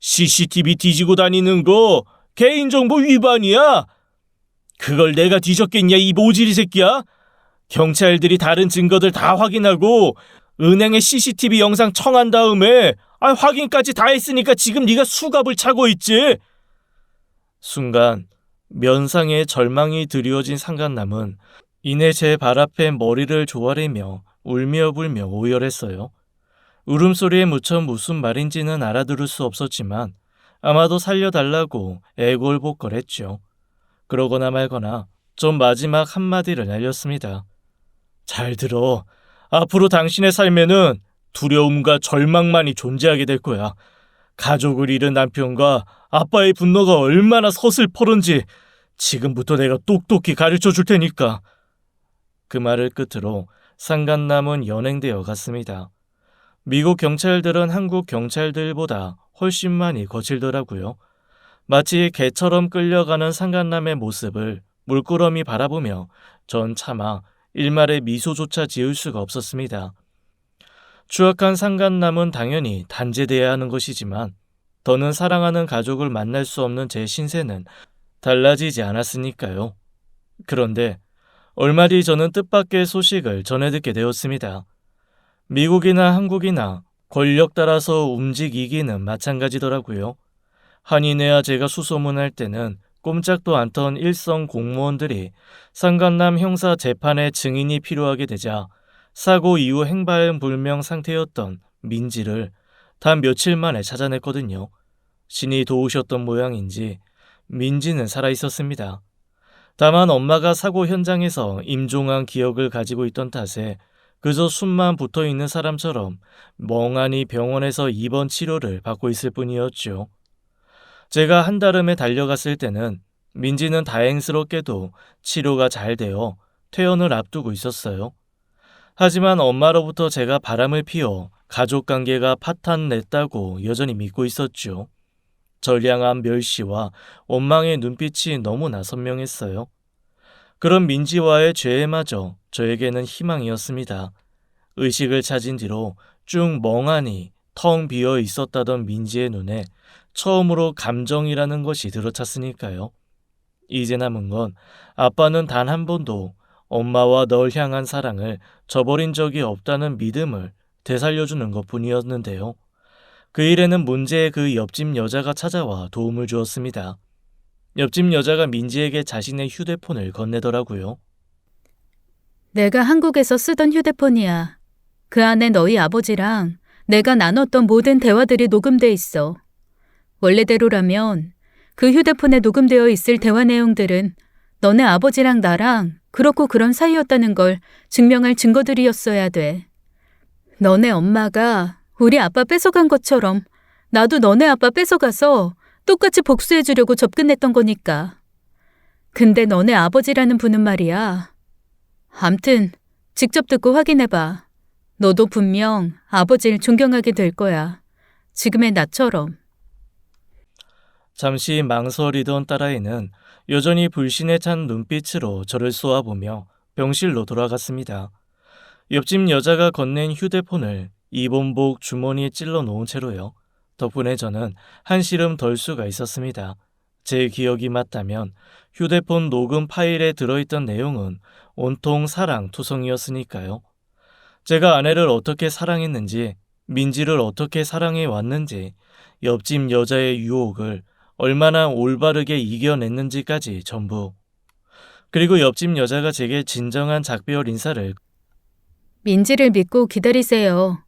CCTV 뒤지고 다니는 거 개인정보 위반이야. 그걸 내가 뒤졌겠냐 이 모질이 새끼야. 경찰들이 다른 증거들 다 확인하고 은행에 CCTV 영상 청한 다음에 확인까지 다 했으니까 지금 네가 수갑을 차고 있지. 순간 면상에 절망이 드리워진 상간남은 이내 제 발 앞에 머리를 조아리며 울며 불며 오열했어요. 울음소리에 묻혀 무슨 말인지는 알아들을 수 없었지만 아마도 살려달라고 애골복걸했죠. 그러거나 말거나 좀 마지막 한마디를 날렸습니다. 잘 들어. 앞으로 당신의 삶에는 두려움과 절망만이 존재하게 될 거야. 가족을 잃은 남편과 아빠의 분노가 얼마나 서슬퍼런지 지금부터 내가 똑똑히 가르쳐 줄 테니까. 그 말을 끝으로 상간남은 연행되어 갔습니다. 미국 경찰들은 한국 경찰들보다 훨씬 많이 거칠더라고요. 마치 개처럼 끌려가는 상간남의 모습을 물끄러미 바라보며 전 차마 일말의 미소조차 지을 수가 없었습니다. 추악한 상간남은 당연히 단죄돼야 하는 것이지만 더는 사랑하는 가족을 만날 수 없는 제 신세는 달라지지 않았으니까요. 그런데 얼마 뒤 저는 뜻밖의 소식을 전해 듣게 되었습니다. 미국이나 한국이나 권력 따라서 움직이기는 마찬가지더라고요. 한인회와 제가 수소문할 때는 꼼짝도 않던 일선 공무원들이 상간남 형사 재판에 증인이 필요하게 되자 사고 이후 행방불명 상태였던 민지를 단 며칠 만에 찾아냈거든요. 신이 도우셨던 모양인지 민지는 살아있었습니다. 다만 엄마가 사고 현장에서 임종한 기억을 가지고 있던 탓에 그저 숨만 붙어있는 사람처럼 멍하니 병원에서 입원 치료를 받고 있을 뿐이었죠. 제가 한달음에 달려갔을 때는 민지는 다행스럽게도 치료가 잘 되어 퇴원을 앞두고 있었어요. 하지만 엄마로부터 제가 바람을 피워 가족관계가 파탄냈다고 여전히 믿고 있었죠. 절 향한 멸시와 원망의 눈빛이 너무나 선명했어요. 그런 민지와의 죄마저 저에게는 희망이었습니다. 의식을 찾은 뒤로 쭉 멍하니 텅 비어 있었다던 민지의 눈에 처음으로 감정이라는 것이 들어찼으니까요. 이제 남은 건 아빠는 단 한 번도 엄마와 널 향한 사랑을 저버린 적이 없다는 믿음을 되살려주는 것뿐이었는데요. 그 일에는 문제의 그 옆집 여자가 찾아와 도움을 주었습니다. 옆집 여자가 민지에게 자신의 휴대폰을 건네더라고요. 내가 한국에서 쓰던 휴대폰이야. 그 안에 너희 아버지랑 내가 나눴던 모든 대화들이 녹음돼 있어. 원래대로라면 그 휴대폰에 녹음되어 있을 대화 내용들은 너네 아버지랑 나랑 그렇고 그런 사이였다는 걸 증명할 증거들이었어야 돼. 너네 엄마가 우리 아빠 뺏어간 것처럼 나도 너네 아빠 뺏어가서 똑같이 복수해주려고 접근했던 거니까. 근데 너네 아버지라는 분은 말이야. 암튼 직접 듣고 확인해봐. 너도 분명 아버지를 존경하게 될 거야. 지금의 나처럼. 잠시 망설이던 딸아이는 여전히 불신에 찬 눈빛으로 저를 쏘아보며 병실로 돌아갔습니다. 옆집 여자가 건넨 휴대폰을 이본복 주머니에 찔러 놓은 채로요. 덕분에 저는 한시름 덜 수가 있었습니다. 제 기억이 맞다면 휴대폰 녹음 파일에 들어있던 내용은 온통 사랑 투성이었으니까요. 제가 아내를 어떻게 사랑했는지 민지를 어떻게 사랑해 왔는지, 옆집 여자의 유혹을 얼마나 올바르게 이겨냈는지까지 전부. 그리고 옆집 여자가 제게 진정한 작별 인사를. 민지를 믿고 기다리세요.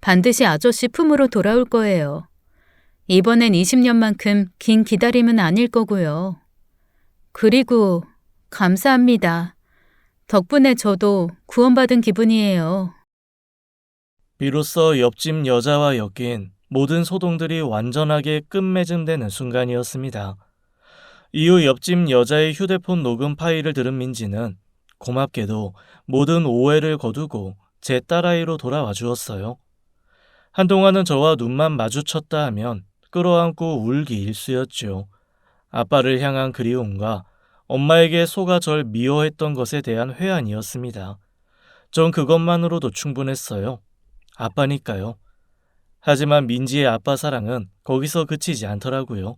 반드시 아저씨 품으로 돌아올 거예요. 이번엔 20년만큼 긴 기다림은 아닐 거고요. 그리고 감사합니다. 덕분에 저도 구원받은 기분이에요. 비로소 옆집 여자와 엮인 모든 소동들이 완전하게 끝맺음되는 순간이었습니다. 이후 옆집 여자의 휴대폰 녹음 파일을 들은 민지는 고맙게도 모든 오해를 거두고 제 딸아이로 돌아와 주었어요. 한동안은 저와 눈만 마주쳤다 하면 끌어안고 울기 일쑤였죠. 아빠를 향한 그리움과 엄마에게 속아 절 미워했던 것에 대한 회한이었습니다. 전 그것만으로도 충분했어요. 아빠니까요. 하지만 민지의 아빠 사랑은 거기서 그치지 않더라고요.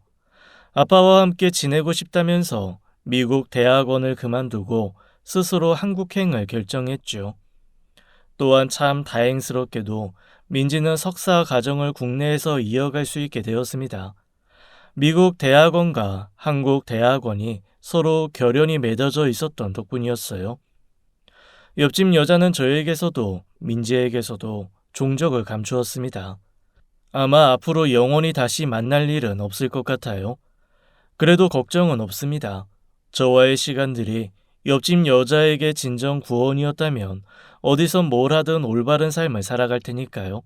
아빠와 함께 지내고 싶다면서 미국 대학원을 그만두고 스스로 한국행을 결정했죠. 또한 참 다행스럽게도 민지는 석사 과정을 국내에서 이어갈 수 있게 되었습니다. 미국 대학원과 한국 대학원이 서로 결연히 맺어져 있었던 덕분이었어요. 옆집 여자는 저에게서도 민지에게서도 종적을 감추었습니다. 아마 앞으로 영원히 다시 만날 일은 없을 것 같아요. 그래도 걱정은 없습니다. 저와의 시간들이 옆집 여자에게 진정 구원이었다면 어디선 뭘 하든 올바른 삶을 살아갈 테니까요.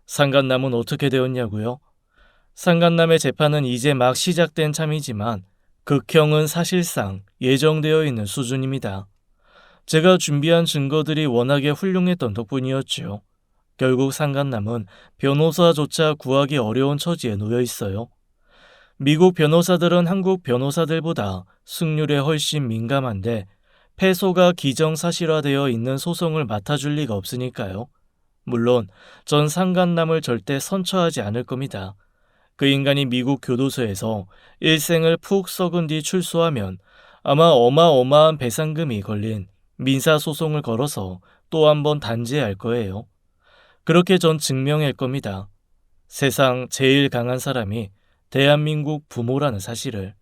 상간남은 어떻게 되었냐고요? 상간남의 재판은 이제 막 시작된 참이지만 극형은 사실상 예정되어 있는 수준입니다. 제가 준비한 증거들이 워낙에 훌륭했던 덕분이었죠. 결국 상간남은 변호사조차 구하기 어려운 처지에 놓여 있어요. 미국 변호사들은 한국 변호사들보다 승률에 훨씬 민감한데 패소가 기정사실화되어 있는 소송을 맡아줄 리가 없으니까요. 물론 전 상간남을 절대 선처하지 않을 겁니다. 그 인간이 미국 교도소에서 일생을 푹 썩은 뒤 출소하면 아마 어마어마한 배상금이 걸린 민사소송을 걸어서 또 한 번 단죄할 거예요. 그렇게 전 증명할 겁니다. 세상 제일 강한 사람이 대한민국 부모라는 사실을.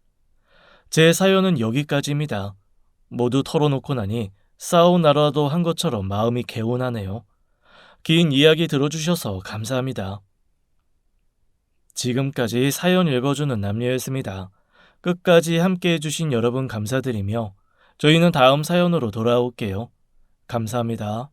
제 사연은 여기까지입니다. 모두 털어놓고 나니 사우나라도 한 것처럼 마음이 개운하네요. 긴 이야기 들어주셔서 감사합니다. 지금까지 사연 읽어주는 남녀였습니다. 끝까지 함께 해주신 여러분 감사드리며 저희는 다음 사연으로 돌아올게요. 감사합니다.